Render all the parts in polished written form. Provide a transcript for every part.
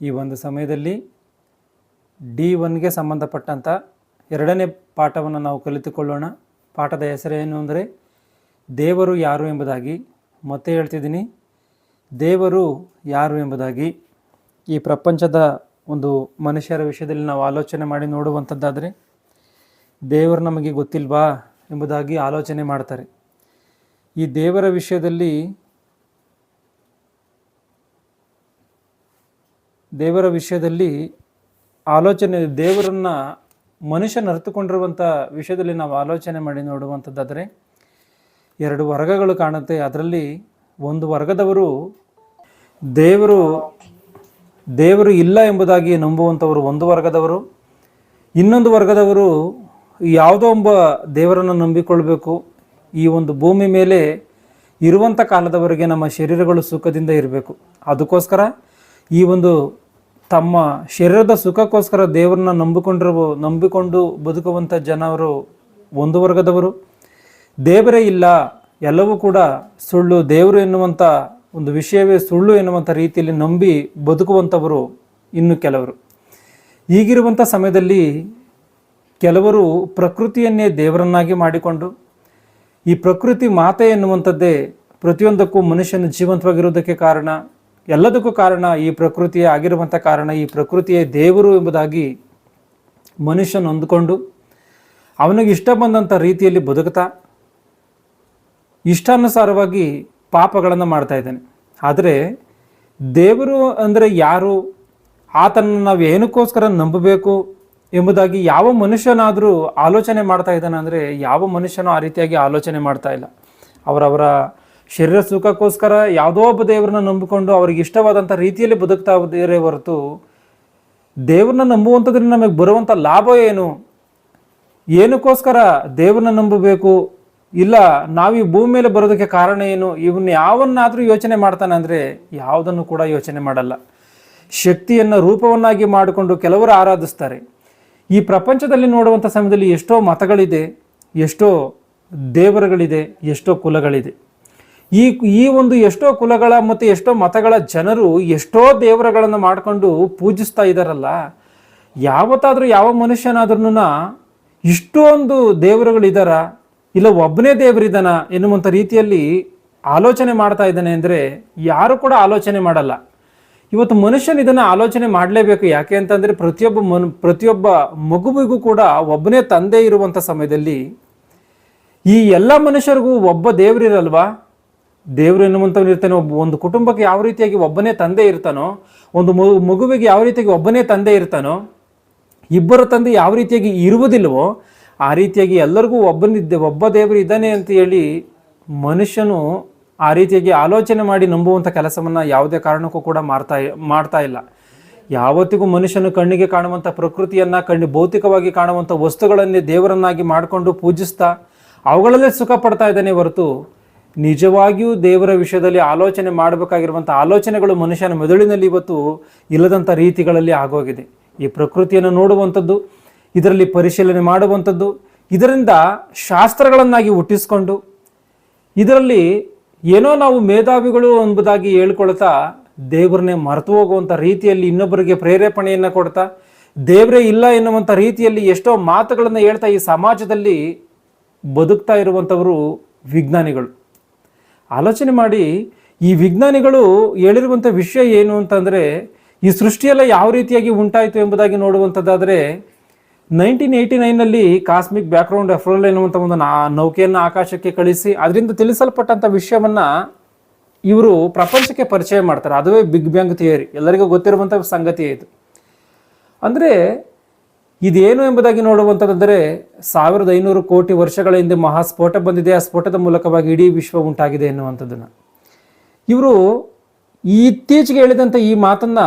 ಈ ಒಂದು ಸಮಯದಲ್ಲಿ D1ಗೆ ಸಂಬಂಧಪಟ್ಟಂಥ 2ನೇ ಪಾಠವನ್ನು ನಾವು ಕಲಿತುಕೊಳ್ಳೋಣ. ಪಾಠದ ಹೆಸರೇನು ಅಂದರೆ ದೇವರು ಯಾರು ಎಂಬುದಾಗಿ. ಮತ್ತೆ ಹೇಳ್ತಿದ್ದೀನಿ, ದೇವರು ಯಾರು ಎಂಬುದಾಗಿ. ಈ ಪ್ರಪಂಚದ ಒಂದು ಮನುಷ್ಯರ ವಿಷಯದಲ್ಲಿ ನಾವು ಆಲೋಚನೆ ಮಾಡಿ ನೋಡುವಂಥದ್ದಾದರೆ ದೇವರು ನಮಗೆ ಗೊತ್ತಿಲ್ವಾ ಎಂಬುದಾಗಿ ಆಲೋಚನೆ ಮಾಡ್ತಾರೆ. ಈ ದೇವರ ವಿಷಯದಲ್ಲಿ ಆಲೋಚನೆ, ದೇವರನ್ನು ಮನುಷ್ಯನ ಅರ್ಥಕೊಂಡಿರುವಂಥ ವಿಷಯದಲ್ಲಿ ನಾವು ಆಲೋಚನೆ ಮಾಡಿ ನೋಡುವಂಥದ್ದಾದರೆ 2 ವರ್ಗಗಳು ಕಾಣುತ್ತೆ. ಅದರಲ್ಲಿ ಒಂದು ವರ್ಗದವರು ದೇವರು ಇಲ್ಲ ಎಂಬುದಾಗಿ ನಂಬುವಂಥವರು ಒಂದು ವರ್ಗದವರು. ಇನ್ನೊಂದು ವರ್ಗದವರು ಯಾವುದೋ ಒಬ್ಬ ದೇವರನ್ನು ನಂಬಿಕೊಳ್ಬೇಕು, ಈ ಒಂದು ಭೂಮಿ ಮೇಲೆ ಇರುವಂಥ ಕಾಲದವರೆಗೆ ನಮ್ಮ ಶರೀರಗಳು ಸುಖದಿಂದ ಇರಬೇಕು, ಅದಕ್ಕೋಸ್ಕರ ಈ ಒಂದು ತಮ್ಮ ಶರೀರದ ಸುಖಕ್ಕೋಸ್ಕರ ದೇವರನ್ನ ನಂಬಿಕೊಂಡು ಬದುಕುವಂಥ ಜನರು ಒಂದು ವರ್ಗದವರು. ದೇವರೇ ಇಲ್ಲ, ಎಲ್ಲವೂ ಕೂಡ ಸುಳ್ಳು, ದೇವರು ಎನ್ನುವಂಥ ಒಂದು ವಿಷಯವೇ ಸುಳ್ಳು ಎನ್ನುವಂಥ ರೀತಿಯಲ್ಲಿ ನಂಬಿ ಬದುಕುವಂಥವರು ಇನ್ನು ಕೆಲವರು. ಈಗಿರುವಂಥ ಸಮಯದಲ್ಲಿ ಕೆಲವರು ಪ್ರಕೃತಿಯನ್ನೇ ದೇವರನ್ನಾಗಿ ಮಾಡಿಕೊಂಡು, ಈ ಪ್ರಕೃತಿ ಮಾತೆ ಎನ್ನುವಂಥದ್ದೇ ಪ್ರತಿಯೊಂದಕ್ಕೂ ಮನುಷ್ಯನ ಜೀವಂತವಾಗಿರುವುದಕ್ಕೆ ಕಾರಣ, ಎಲ್ಲದಕ್ಕೂ ಕಾರಣ ಈ ಪ್ರಕೃತಿಯೇ ಆಗಿರುವಂಥ ಕಾರಣ, ಈ ಪ್ರಕೃತಿಯೇ ದೇವರು ಎಂಬುದಾಗಿ ಮನುಷ್ಯನ ಅಂದುಕೊಂಡು ಅವನಿಗೆ ಇಷ್ಟ ಬಂದಂಥ ರೀತಿಯಲ್ಲಿ ಬದುಕ್ತಾ ಇಷ್ಟಾನುಸಾರವಾಗಿ ಪಾಪಗಳನ್ನು ಮಾಡ್ತಾ ಇದ್ದಾನೆ. ಆದರೆ ದೇವರು ಅಂದರೆ ಯಾರು, ಆತನನ್ನು ನಾವು ಏನಕ್ಕೋಸ್ಕರ ನಂಬಬೇಕು ಎಂಬುದಾಗಿ ಯಾವ ಮನುಷ್ಯನಾದರೂ ಆಲೋಚನೆ ಮಾಡ್ತಾ ಇದ್ದಾನೆ ಅಂದರೆ ಯಾವ ಮನುಷ್ಯನೂ ಆ ರೀತಿಯಾಗಿ ಆಲೋಚನೆ ಮಾಡ್ತಾ ಇಲ್ಲ. ಅವರವರ ಶರೀರ ಸುಖಕ್ಕೋಸ್ಕರ ಯಾವುದೋ ಒಬ್ಬ ದೇವರನ್ನ ನಂಬಿಕೊಂಡು ಅವ್ರಿಗೆ ಇಷ್ಟವಾದಂಥ ರೀತಿಯಲ್ಲಿ ಬದುಕ್ತಾ ಇರೇ ಹೊರತು ದೇವ್ರನ್ನ ನಂಬುವಂಥದ್ರಿಂದ ನಮಗೆ ಬರುವಂಥ ಲಾಭ ಏನು, ಏನಕ್ಕೋಸ್ಕರ ದೇವ್ರನ್ನ ನಂಬಬೇಕು, ಇಲ್ಲ ನಾವು ಈ ಭೂಮಿ ಮೇಲೆ ಬರೋದಕ್ಕೆ ಕಾರಣ ಏನು, ಇವನ್ನ ಯಾವನ್ನಾದರೂ ಯೋಚನೆ ಮಾಡ್ತಾನೆ ಅಂದರೆ ಯಾವುದನ್ನು ಕೂಡ ಯೋಚನೆ ಮಾಡಲ್ಲ. ಶಕ್ತಿಯನ್ನು ರೂಪವನ್ನಾಗಿ ಮಾಡಿಕೊಂಡು ಕೆಲವರು ಆರಾಧಿಸ್ತಾರೆ. ಈ ಪ್ರಪಂಚದಲ್ಲಿ ನೋಡುವಂಥ ಸಮಯದಲ್ಲಿ ಎಷ್ಟೋ ಮತಗಳಿದೆ, ಎಷ್ಟೋ ದೇವರುಗಳಿದೆ, ಎಷ್ಟೋ ಕುಲಗಳಿದೆ. ಈ ಒಂದು ಎಷ್ಟೋ ಕುಲಗಳ ಮತ್ತು ಎಷ್ಟೋ ಮತಗಳ ಜನರು ಎಷ್ಟೋ ದೇವರುಗಳನ್ನು ಮಾಡಿಕೊಂಡು ಪೂಜಿಸ್ತಾ ಇದ್ದಾರಲ್ಲ, ಯಾವತ್ತಾದರೂ ಯಾವ ಮನುಷ್ಯನಾದ್ರೂ ಇಷ್ಟೊಂದು ದೇವರುಗಳಿದ್ದಾರ, ಇಲ್ಲ ಒಬ್ಬನೇ ದೇವರಿದ್ದಾನ ಎನ್ನುವಂಥ ರೀತಿಯಲ್ಲಿ ಆಲೋಚನೆ ಮಾಡ್ತಾ ಇದ್ದಾನೆ ಅಂದರೆ ಯಾರು ಕೂಡ ಆಲೋಚನೆ ಮಾಡಲ್ಲ. ಇವತ್ತು ಮನುಷ್ಯನ ಇದನ್ನು ಆಲೋಚನೆ ಮಾಡಲೇಬೇಕು. ಯಾಕೆ ಅಂತಂದರೆ ಪ್ರತಿಯೊಬ್ಬ ಮಗುವಿಗೂ ಕೂಡ ಒಬ್ಬನೇ ತಂದೆ ಇರುವಂಥ ಸಮಯದಲ್ಲಿ ಈ ಎಲ್ಲ ಮನುಷ್ಯರಿಗೂ ಒಬ್ಬ ದೇವರಿರಲ್ವಾ? ದೇವರು ಎನ್ನುವಂಥವ್ನು ಇರ್ತಾನೆ. ಒಂದು ಕುಟುಂಬಕ್ಕೆ ಯಾವ ರೀತಿಯಾಗಿ ಒಬ್ಬನೇ ತಂದೆ ಇರ್ತಾನೋ, ಒಂದು ಮಗುವಿಗೆ ಯಾವ ರೀತಿಯಾಗಿ ಒಬ್ಬನೇ ತಂದೆ ಇರ್ತಾನೋ, ಇಬ್ಬರು ತಂದೆ ಯಾವ ರೀತಿಯಾಗಿ ಇರುವುದಿಲ್ವೋ ಆ ರೀತಿಯಾಗಿ ಎಲ್ಲರಿಗೂ ಒಬ್ಬ ದೇವರು ಇದ್ದಾನೆ ಅಂತ ಹೇಳಿ ಮನುಷ್ಯನು ಆ ರೀತಿಯಾಗಿ ಆಲೋಚನೆ ಮಾಡಿ ನಂಬುವಂಥ ಕೆಲಸವನ್ನು ಯಾವುದೇ ಕಾರಣಕ್ಕೂ ಕೂಡ ಮಾಡ್ತಾ ಇಲ್ಲ. ಯಾವತ್ತಿಗೂ ಮನುಷ್ಯನು ಕಣ್ಣಿಗೆ ಕಾಣುವಂಥ ಪ್ರಕೃತಿಯನ್ನು ಭೌತಿಕವಾಗಿ ಕಾಣುವಂಥ ವಸ್ತುಗಳನ್ನೇ ದೇವರನ್ನಾಗಿ ಮಾಡಿಕೊಂಡು ಪೂಜಿಸ್ತಾ ಅವುಗಳಲ್ಲೇ ಸುಖ ಪಡ್ತಾ ಇದ್ದಾನೆ ಹೊರತು ನಿಜವಾಗಿಯೂ ದೇವರ ವಿಷಯದಲ್ಲಿ ಆಲೋಚನೆ ಮಾಡಬೇಕಾಗಿರುವಂಥ ಆಲೋಚನೆಗಳು ಮನುಷ್ಯನ ಮೆದುಳಿನಲ್ಲಿ ಇವತ್ತು ಇಲ್ಲದಂಥ ರೀತಿಗಳಲ್ಲಿ ಆಗೋಗಿದೆ. ಈ ಪ್ರಕೃತಿಯನ್ನು ನೋಡುವಂಥದ್ದು, ಇದರಲ್ಲಿ ಪರಿಶೀಲನೆ ಮಾಡುವಂಥದ್ದು, ಇದರಿಂದ ಶಾಸ್ತ್ರಗಳನ್ನಾಗಿ ಹುಟ್ಟಿಸ್ಕೊಂಡು ಇದರಲ್ಲಿ ಏನೋ ನಾವು ಮೇಧಾವಿಗಳು ಎಂಬುದಾಗಿ ಹೇಳ್ಕೊಳ್ತಾ ದೇವರನ್ನೇ ಮರೆತು ಹೋಗುವಂಥ ರೀತಿಯಲ್ಲಿ ಇನ್ನೊಬ್ಬರಿಗೆ ಪ್ರೇರೇಪಣೆಯನ್ನು ಕೊಡ್ತಾ ದೇವರೇ ಇಲ್ಲ ಎನ್ನುವಂಥ ರೀತಿಯಲ್ಲಿ ಎಷ್ಟೋ ಮಾತುಗಳನ್ನು ಹೇಳ್ತಾ ಈ ಸಮಾಜದಲ್ಲಿ ಬದುಕ್ತಾ ಇರುವಂಥವರು ವಿಜ್ಞಾನಿಗಳು. ಆಲೋಚನೆ ಮಾಡಿ, ಈ ವಿಜ್ಞಾನಿಗಳು ಹೇಳಿರುವಂಥ ವಿಷಯ ಏನು ಅಂತಂದರೆ ಈ ಸೃಷ್ಟಿಯೆಲ್ಲ ಯಾವ ರೀತಿಯಾಗಿ ಉಂಟಾಯಿತು ಎಂಬುದಾಗಿ ನೋಡುವಂಥದ್ದಾದರೆ 1989ನಲ್ಲಿ ಕಾಸ್ಮಿಕ್ ಬ್ಯಾಕ್ಗ್ರೌಂಡ್ ಎಫ್ರೋಲ್ ಎನ್ನುವಂಥ ಒಂದು ನೌಕೆಯನ್ನು ಆಕಾಶಕ್ಕೆ ಕಳಿಸಿ ಅದರಿಂದ ತಿಳಿಸಲ್ಪಟ್ಟಂಥ ವಿಷಯವನ್ನು ಇವರು ಪ್ರಪಂಚಕ್ಕೆ ಪರಿಚಯ ಮಾಡ್ತಾರೆ. ಅದುವೇ ಬಿಗ್ ಬ್ಯಾಂಗ್ ಥಿಯರಿ, ಎಲ್ಲರಿಗೂ ಗೊತ್ತಿರುವಂಥ ಸಂಗತಿ ಇದು. ಅಂದರೆ ಇದೇನು ಎಂಬುದಾಗಿ ನೋಡುವಂಥದ್ದಂದರೆ 1500 ಕೋಟಿ ವರ್ಷಗಳ ಹಿಂದೆ ಮಹಾಸ್ಫೋಟ ಬಂದಿದೆ, ಆ ಸ್ಫೋಟದ ಮೂಲಕವಾಗಿ ಇಡೀ ವಿಶ್ವ ಉಂಟಾಗಿದೆ ಎನ್ನುವಂಥದ್ದನ್ನು ಇವರು ಇತ್ತೀಚೆಗೆ ಹೇಳಿದಂಥ ಈ ಮಾತನ್ನು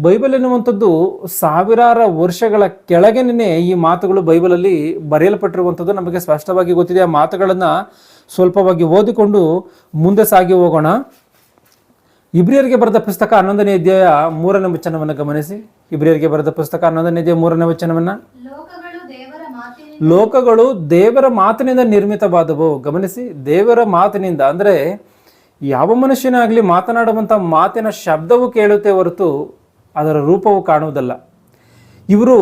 ಬೈಬಲ್ ಎನ್ನುವಂಥದ್ದು ಸಾವಿರಾರು ವರ್ಷಗಳ ಕೆಳಗೇನೆ ಈ ಮಾತುಗಳು ಬೈಬಲಲ್ಲಿ ಬರೆಯಲ್ಪಟ್ಟಿರುವಂಥದ್ದು ನಮಗೆ ಸ್ಪಷ್ಟವಾಗಿ ಗೊತ್ತಿದೆ. ಆ ಮಾತುಗಳನ್ನು ಸ್ವಲ್ಪವಾಗಿ ಓದಿಕೊಂಡು ಮುಂದೆ ಸಾಗಿ ಹೋಗೋಣ. ಇಬ್ರಿಯರಿಗೆ ಬರೆದ ಪುಸ್ತಕ 11ನೇ ಅಧ್ಯಾಯ 3ನೇ ವಚನವನ್ನು ಗಮನಿಸಿ. ಇಬ್ರಿಯರಿಗೆ ಬರೆದ ಪುಸ್ತಕ 11ನೇ ಅಧ್ಯಾಯ 3ನೇ ವಚನವನ್ನು, ಲೋಕಗಳು ದೇವರ ಮಾತಿನಿಂದ ನಿರ್ಮಿತವಾದವು. ಗಮನಿಸಿ, ದೇವರ ಮಾತಿನಿಂದ ಅಂದರೆ ಯಾವ ಮನುಷ್ಯನಾಗಲಿ ಮಾತನಾಡುವಂಥ ಮಾತಿನ ಶಬ್ದವು ಕೇಳುತ್ತೆ ಹೊರತು ಅದರ ರೂಪವು ಕಾಣುವುದಲ್ಲ. ಇವರು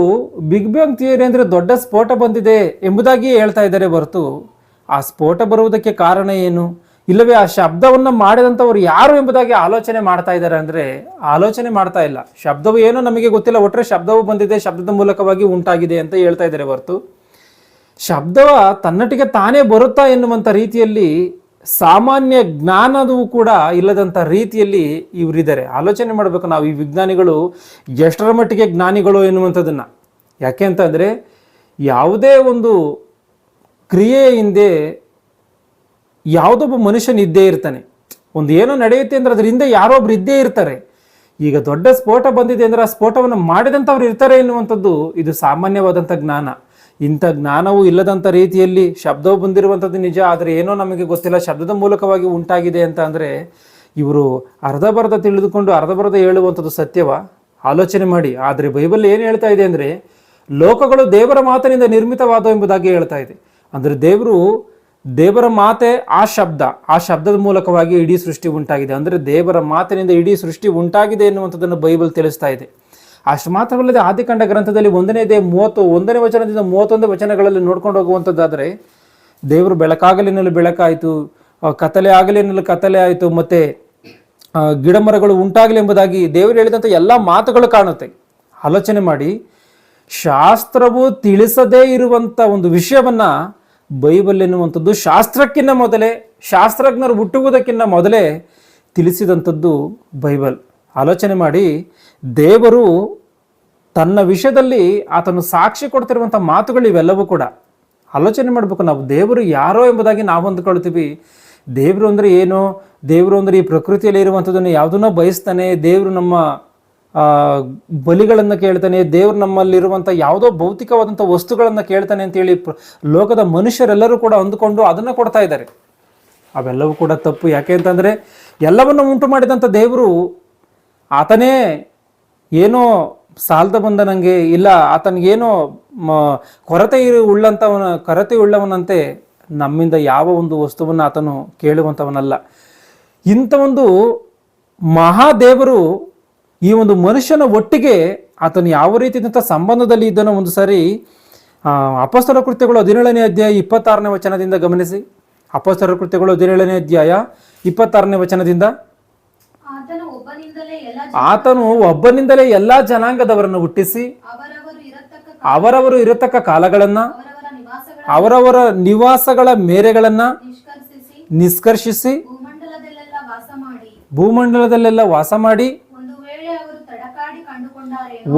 ಬಿಗ್ ಬ್ಯಾಂಗ್ ಥಿಯರಿ ಅಂದರೆ ದೊಡ್ಡ ಸ್ಫೋಟ ಬಂದಿದೆ ಎಂಬುದಾಗಿ ಹೇಳ್ತಾ ಇದ್ದಾರೆ ಹೊರತು ಆ ಸ್ಫೋಟ ಬರುವುದಕ್ಕೆ ಕಾರಣ ಏನು, ಇಲ್ಲವೇ ಆ ಶಬ್ದವನ್ನು ಮಾಡಿದಂಥವ್ರು ಯಾರು ಎಂಬುದಾಗಿ ಆಲೋಚನೆ ಮಾಡ್ತಾ ಇದ್ದಾರೆ ಅಂದರೆ ಆಲೋಚನೆ ಮಾಡ್ತಾ ಇಲ್ಲ. ಶಬ್ದವು ಏನೋ ನಮಗೆ ಗೊತ್ತಿಲ್ಲ, ಒಟ್ಟರೆ ಶಬ್ದವು ಬಂದಿದೆ, ಶಬ್ದದ ಮೂಲಕವಾಗಿ ಉಂಟಾಗಿದೆ ಅಂತ ಹೇಳ್ತಾ ಇದ್ದಾರೆ ಹೊರತು ಶಬ್ದವ ತನ್ನಟಿಗೆ ತಾನೇ ಬರುತ್ತಾ ಎನ್ನುವಂಥ ರೀತಿಯಲ್ಲಿ ಸಾಮಾನ್ಯ ಜ್ಞಾನವೂ ಕೂಡ ಇಲ್ಲದಂಥ ರೀತಿಯಲ್ಲಿ ಇವರಿದ್ದಾರೆ. ಆಲೋಚನೆ ಮಾಡಬೇಕು ನಾವು, ಈ ವಿಜ್ಞಾನಿಗಳು ಎಷ್ಟರ ಮಟ್ಟಿಗೆ ಜ್ಞಾನಿಗಳು ಎನ್ನುವಂಥದ್ದನ್ನು. ಯಾಕೆ ಅಂತಂದರೆ ಯಾವುದೇ ಒಂದು ಕ್ರಿಯೆಯ ಹಿಂದೆ ಯಾವುದೊಬ್ಬ ಮನುಷ್ಯನ ಇದ್ದೇ ಇರ್ತಾನೆ. ಒಂದು ಏನೋ ನಡೆಯುತ್ತೆ ಅಂದರೆ ಅದ್ರ ಹಿಂದೆ ಯಾರೊಬ್ರು ಇದ್ದೇ ಇರ್ತಾರೆ. ಈಗ ದೊಡ್ಡ ಸ್ಫೋಟ ಬಂದಿದೆ ಅಂದರೆ ಆ ಸ್ಫೋಟವನ್ನು ಮಾಡಿದಂಥವ್ರು ಇರ್ತಾರೆ ಎನ್ನುವಂಥದ್ದು ಇದು ಸಾಮಾನ್ಯವಾದಂಥ ಜ್ಞಾನ. ಇಂಥ ಜ್ಞಾನವೂ ಇಲ್ಲದಂಥ ರೀತಿಯಲ್ಲಿ ಶಬ್ದವು ಬಂದಿರುವಂಥದ್ದು ನಿಜ, ಆದರೆ ಏನೋ ನಮಗೆ ಗೊತ್ತಿಲ್ಲ, ಶಬ್ದದ ಮೂಲಕವಾಗಿ ಉಂಟಾಗಿದೆ ಅಂತ ಅಂದರೆ ಇವರು ಅರ್ಧಬರ್ಧ ತಿಳಿದುಕೊಂಡು ಅರ್ಧಬರ್ಧ ಹೇಳುವಂಥದ್ದು ಸತ್ಯವ? ಆಲೋಚನೆ ಮಾಡಿ. ಆದರೆ ಬೈಬಲ್ ಏನು ಹೇಳ್ತಾ ಇದೆ ಅಂದರೆ ಲೋಕಗಳು ದೇವರ ಮಾತಿನಿಂದ ನಿರ್ಮಿತವಾದವು ಎಂಬುದಾಗಿ ಹೇಳ್ತಾ ಇದೆ. ಅಂದರೆ ದೇವರ ಮಾತೆ ಆ ಶಬ್ದದ ಮೂಲಕವಾಗಿ ಇಡೀ ಸೃಷ್ಟಿ ಉಂಟಾಗಿದೆ. ಅಂದರೆ ದೇವರ ಮಾತಿನಿಂದ ಇಡೀ ಸೃಷ್ಟಿ ಉಂಟಾಗಿದೆ ಎನ್ನುವಂಥದ್ದನ್ನು ಬೈಬಲ್ ತಿಳಿಸ್ತಾ ಇದೆ. ಅಷ್ಟು ಮಾತ್ರವಲ್ಲದೆ ಆದಿಕಾಂಡ ಗ್ರಂಥದಲ್ಲಿ 1ನೇ ಅಧ್ಯಾಯ 31ನೇ ವಚನದಿಂದ 31 ವಚನಗಳಲ್ಲಿ ನೋಡ್ಕೊಂಡು ಹೋಗುವಂಥದ್ದಾದರೆ ದೇವರು ಬೆಳಕಾಗಲೆನ್ನಲು ಬೆಳಕಾಯಿತು, ಕತ್ತಲೆ ಆಗಲೆನ್ನಲು ಕತ್ತಲೆ ಆಯಿತು, ಮತ್ತು ಗಿಡ ಮರಗಳು ಉಂಟಾಗಲಿ ಎಂಬುದಾಗಿ ದೇವರು ಹೇಳಿದಂಥ ಎಲ್ಲ ಮಾತುಗಳು ಕಾಣುತ್ತೆ. ಆಲೋಚನೆ ಮಾಡಿ, ಶಾಸ್ತ್ರವು ತಿಳಿಸದೇ ಇರುವಂಥ ಒಂದು ವಿಷಯವನ್ನು ಬೈಬಲ್ ಎನ್ನುವಂಥದ್ದು ಶಾಸ್ತ್ರಕ್ಕಿಂತ ಮೊದಲೇ, ಶಾಸ್ತ್ರಜ್ಞರು ಹುಟ್ಟುವುದಕ್ಕಿಂತ ಮೊದಲೇ ತಿಳಿಸಿದಂಥದ್ದು ಬೈಬಲ್. ಆಲೋಚನೆ ಮಾಡಿ, ದೇವರು ತನ್ನ ವಿಷಯದಲ್ಲಿ ಆತನು ಸಾಕ್ಷಿ ಕೊಡ್ತಿರುವಂಥ ಮಾತುಗಳು ಇವೆಲ್ಲವೂ ಕೂಡ. ಆಲೋಚನೆ ಮಾಡಬೇಕು ನಾವು, ದೇವರು ಯಾರೋ ಎಂಬುದಾಗಿ ನಾವು ಅಂದ್ಕೊಳ್ತೀವಿ. ದೇವರು ಅಂದರೆ ಏನೋ, ದೇವರು ಅಂದರೆ ಈ ಪ್ರಕೃತಿಯಲ್ಲಿ ಇರುವಂಥದ್ದನ್ನು ಯಾವುದನ್ನೋ ಬಯಸ್ತಾನೆ, ದೇವರು ನಮ್ಮ ಬಲಿಗಳನ್ನು ಕೇಳ್ತಾನೆ, ದೇವರು ನಮ್ಮಲ್ಲಿರುವಂಥ ಯಾವುದೋ ಭೌತಿಕವಾದಂಥ ವಸ್ತುಗಳನ್ನು ಕೇಳ್ತಾನೆ ಅಂತೇಳಿ ಲೋಕದ ಮನುಷ್ಯರೆಲ್ಲರೂ ಕೂಡ ಅಂದುಕೊಂಡು ಅದನ್ನು ಕೊಡ್ತಾ ಇದ್ದಾರೆ. ಅವೆಲ್ಲವೂ ಕೂಡ ತಪ್ಪು. ಯಾಕೆ ಅಂತಂದರೆ ಎಲ್ಲವನ್ನು ಉಂಟು ಮಾಡಿದಂಥ ದೇವರು ಆತನೇ ಏನೋ ಸಾಲದ ಬಂದ ನನಗೆ ಇಲ್ಲ, ಆತನಿಗೇನೋ ಕೊರತೆ ಉಳ್ಳವನಂತೆ ನಮ್ಮಿಂದ ಯಾವ ಒಂದು ವಸ್ತುವನ್ನು ಆತನು ಕೇಳುವಂಥವನಲ್ಲ. ಇಂಥ ಒಂದು ಮಹಾದೇವರು ಈ ಒಂದು ಮನುಷ್ಯನ ಒಟ್ಟಿಗೆ ಆತನು ಯಾವ ರೀತಿಯಾದಂಥ ಸಂಬಂಧದಲ್ಲಿ ಇದ್ದನೋ ಒಂದು ಸಾರಿ ಅಪೊಸ್ತಲ ಕೃತ್ಯಗಳು 17ನೇ ಅಧ್ಯಾಯ 26ನೇ ವಚನದಿಂದ ಗಮನಿಸಿ. ಅಪೊಸ್ತಲ ಕೃತ್ಯಗಳು 17ನೇ ಅಧ್ಯಾಯ 26ನೇ ವಚನದಿಂದ, ಆತನು ಒಬ್ಬನಿಂದಲೇ ಎಲ್ಲಾ ಜನಾಂಗದವರನ್ನು ಹುಟ್ಟಿಸಿ ಅವರವರು ಇರತಕ್ಕ ಕಾಲಗಳನ್ನ ಅವರವರ ನಿವಾಸಗಳ ಮೇರೆಗಳನ್ನ ನಿಷ್ಕರ್ಷಿಸಿ ಭೂಮಂಡಲದಲ್ಲೆಲ್ಲ ವಾಸ ಮಾಡಿ,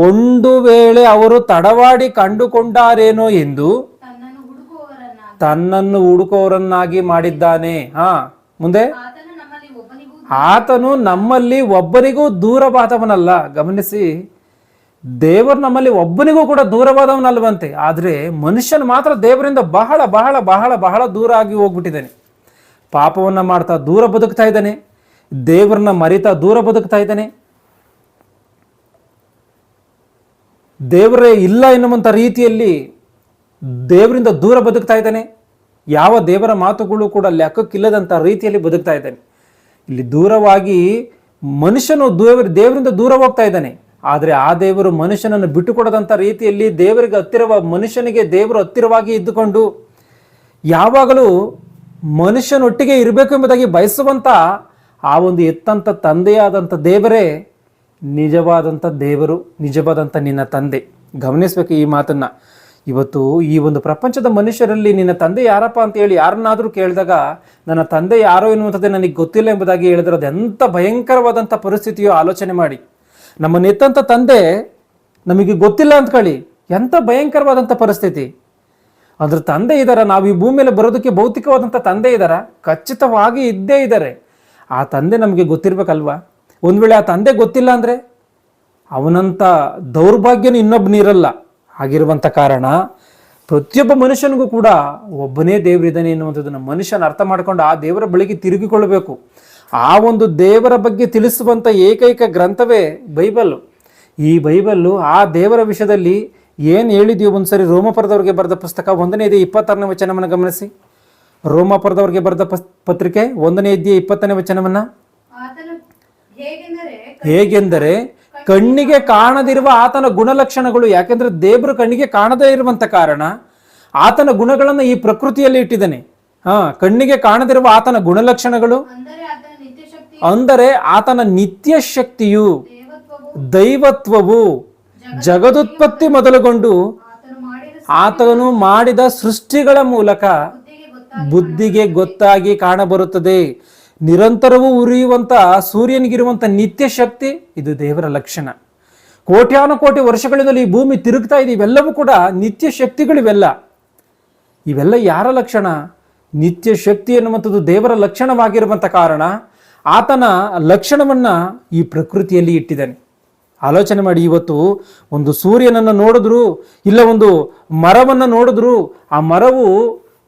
ಒಂದು ವೇಳೆ ಅವರು ತಡವಾಡಿ ಕಂಡುಕೊಂಡಾರೇನೋ ಎಂದು ತನ್ನನ್ನು ಹುಡುಕುವವರನ್ನಾಗಿ ಮಾಡಿದ್ದಾನೆ. ಮುಂದೆ, ಆತನು ನಮ್ಮಲ್ಲಿ ಒಬ್ಬನಿಗೂ ದೂರವಾದವನಲ್ಲ. ಗಮನಿಸಿ, ದೇವರು ನಮ್ಮಲ್ಲಿ ಒಬ್ಬನಿಗೂ ಕೂಡ ದೂರವಾದವನಲ್ವಂತೆ. ಆದರೆ ಮನುಷ್ಯನು ಮಾತ್ರ ದೇವರಿಂದ ಬಹಳ ಬಹಳ ಬಹಳ ಬಹಳ ದೂರ ಆಗಿ ಹೋಗ್ಬಿಟ್ಟಿದ್ದಾನೆ. ಪಾಪವನ್ನು ಮಾಡ್ತಾ ದೂರ ಬದುಕ್ತಾ ಇದ್ದಾನೆ, ದೇವರನ್ನ ಮರಿತಾ ದೂರ ಬದುಕ್ತಾ ಇದ್ದಾನೆ, ದೇವರೇ ಇಲ್ಲ ಎನ್ನುವಂಥ ರೀತಿಯಲ್ಲಿ ದೇವರಿಂದ ದೂರ ಬದುಕ್ತಾ ಇದ್ದಾನೆ. ಯಾವ ದೇವರ ಮಾತುಗಳು ಕೂಡ ಲೆಕ್ಕಕ್ಕಿಲ್ಲದಂಥ ರೀತಿಯಲ್ಲಿ ಬದುಕ್ತಾ ಇದ್ದಾನೆ. ಇಲ್ಲಿ ದೂರವಾಗಿ ಮನುಷ್ಯನು ದೇವರಿಂದ ದೂರ ಹೋಗ್ತಾ ಇದ್ದಾನೆ. ಆದರೆ ಆ ದೇವರು ಮನುಷ್ಯನನ್ನು ಬಿಟ್ಟುಕೊಡದಂಥ ರೀತಿಯಲ್ಲಿ ದೇವರಿಗೆ ಮನುಷ್ಯನಿಗೆ ದೇವರು ಹತ್ತಿರವಾಗಿ ಇದ್ದುಕೊಂಡು ಯಾವಾಗಲೂ ಮನುಷ್ಯನೊಟ್ಟಿಗೆ ಇರಬೇಕು ಎಂಬುದಾಗಿ ಬಯಸುವಂಥ ಆ ಒಂದು ಎತ್ತಂಥ ತಂದೆಯಾದಂಥ ದೇವರೇ ನಿಜವಾದಂಥ ದೇವರು, ನಿಜವಾದಂಥ ನಿನ್ನ ತಂದೆ. ಗಮನಿಸಬೇಕು ಈ ಮಾತನ್ನು. ಇವತ್ತು ಈ ಒಂದು ಪ್ರಪಂಚದ ಮನುಷ್ಯರಲ್ಲಿ ನಿನ್ನ ತಂದೆ ಯಾರಪ್ಪ ಅಂತ ಹೇಳಿ ಯಾರನ್ನಾದರೂ ಕೇಳಿದಾಗ ನನ್ನ ತಂದೆ ಯಾರೋ ಎನ್ನುವಂಥದ್ದೇ ನನಗೆ ಗೊತ್ತಿಲ್ಲ ಎಂಬುದಾಗಿ ಹೇಳಿದ್ರೆ ಅದು ಎಂಥ ಭಯಂಕರವಾದಂಥ ಪರಿಸ್ಥಿತಿಯೋ ಆಲೋಚನೆ ಮಾಡಿ. ನಮ್ಮನ್ನು ಎತ್ತಂಥ ತಂದೆ ನಮಗೆ ಗೊತ್ತಿಲ್ಲ ಅಂದ್ಕೊಳ್ಳಿ, ಎಂಥ ಭಯಂಕರವಾದಂಥ ಪರಿಸ್ಥಿತಿ. ಅದ್ರ ತಂದೆ ಇದ್ದಾರ, ನಾವು ಈ ಭೂಮಿ ಮೇಲೆ ಬರೋದಕ್ಕೆ ಭೌತಿಕವಾದಂಥ ತಂದೆ ಇದ್ದಾರ, ಖಚಿತವಾಗಿ ಇದ್ದೇ ಇದ್ದಾರೆ. ಆ ತಂದೆ ನಮಗೆ ಗೊತ್ತಿರ್ಬೇಕಲ್ವಾ? ಒಂದು ವೇಳೆ ಆ ತಂದೆ ಗೊತ್ತಿಲ್ಲ ಅಂದರೆ ಅವನಂಥ ದೌರ್ಭಾಗ್ಯನೂ ಇನ್ನೊಬ್ಬನಿರಲ್ಲ. ಆಗಿರುವಂಥ ಕಾರಣ ಪ್ರತಿಯೊಬ್ಬ ಮನುಷ್ಯನಿಗೂ ಕೂಡ ಒಬ್ಬನೇ ದೇವರಿದ್ದಾನೆ ಎನ್ನುವಂಥದ್ದನ್ನು ಮನುಷ್ಯನ ಅರ್ಥ ಮಾಡ್ಕೊಂಡು ಆ ದೇವರ ಬಳಿಗೆ ತಿರುಗಿಕೊಳ್ಳಬೇಕು. ಆ ಒಂದು ದೇವರ ಬಗ್ಗೆ ತಿಳಿಸುವಂಥ ಏಕೈಕ ಗ್ರಂಥವೇ ಬೈಬಲ್ಲು. ಈ ಬೈಬಲ್ಲು ಆ ದೇವರ ವಿಷಯದಲ್ಲಿ ಏನು ಹೇಳಿದೆಯೋ ಒಂದ್ಸರಿ ರೋಮಪುರದವ್ರಿಗೆ ಬರೆದ ಪುಸ್ತಕ 1ನೇ ಅಧ್ಯಾಯ 26ನೇ ವಚನವನ್ನು ಗಮನಿಸಿ. ರೋಮಪುರದವ್ರಿಗೆ ಬರೆದ ಪತ್ರಿಕೆ 1ನೇ ಅಧ್ಯಾಯ 20ನೇ ವಚನವನ್ನು, ಹೇಗೆಂದರೆ ಕಣ್ಣಿಗೆ ಕಾಣದಿರುವ ಆತನ ಗುಣಲಕ್ಷಣಗಳು. ಯಾಕೆಂದ್ರೆ ದೇವರು ಕಣ್ಣಿಗೆ ಕಾಣದೇ ಇರುವಂತ ಕಾರಣ ಆತನ ಗುಣಗಳನ್ನು ಈ ಪ್ರಕೃತಿಯಲ್ಲಿ ಇಟ್ಟಿದ್ದಾನೆ. ಕಣ್ಣಿಗೆ ಕಾಣದಿರುವ ಆತನ ಗುಣಲಕ್ಷಣಗಳು ಅಂದರೆ ಆತನ ನಿತ್ಯ ಶಕ್ತಿಯು, ದೈವತ್ವವು ಜಗದುತ್ಪತ್ತಿ ಮೊದಲುಗೊಂಡು ಆತನು ಮಾಡಿದ ಸೃಷ್ಟಿಗಳ ಮೂಲಕ ಬುದ್ಧಿಗೆ ಗೊತ್ತಾಗಿ ಕಾಣಬರುತ್ತದೆ. ನಿರಂತರವೂ ಉರಿಯುವಂತ ಸೂರ್ಯನಿಗಿರುವಂತ ನಿತ್ಯ ಶಕ್ತಿ ಇದು ದೇವರ ಲಕ್ಷಣ. ಕೋಟ್ಯಾನುಕೋಟಿ ವರ್ಷಗಳಿಂದಲೂ ಈ ಭೂಮಿ ತಿರುಗ್ತಾ ಇದೆ. ಇವೆಲ್ಲವೂ ಕೂಡ ನಿತ್ಯ ಶಕ್ತಿಗಳಿವೆಲ್ಲ. ಇವೆಲ್ಲ ಯಾರ ಲಕ್ಷಣ? ನಿತ್ಯ ಶಕ್ತಿ ಎನ್ನುವಂಥದ್ದು ದೇವರ ಲಕ್ಷಣವಾಗಿರುವಂಥ ಕಾರಣ ಆತನ ಲಕ್ಷಣವನ್ನ ಈ ಪ್ರಕೃತಿಯಲ್ಲಿ ಇಟ್ಟಿದ್ದಾನೆ. ಆಲೋಚನೆ ಮಾಡಿ, ಇವತ್ತು ಒಂದು ಸೂರ್ಯನನ್ನು ನೋಡಿದ್ರು, ಇಲ್ಲ ಒಂದು ಮರವನ್ನು ನೋಡಿದ್ರು, ಆ ಮರವು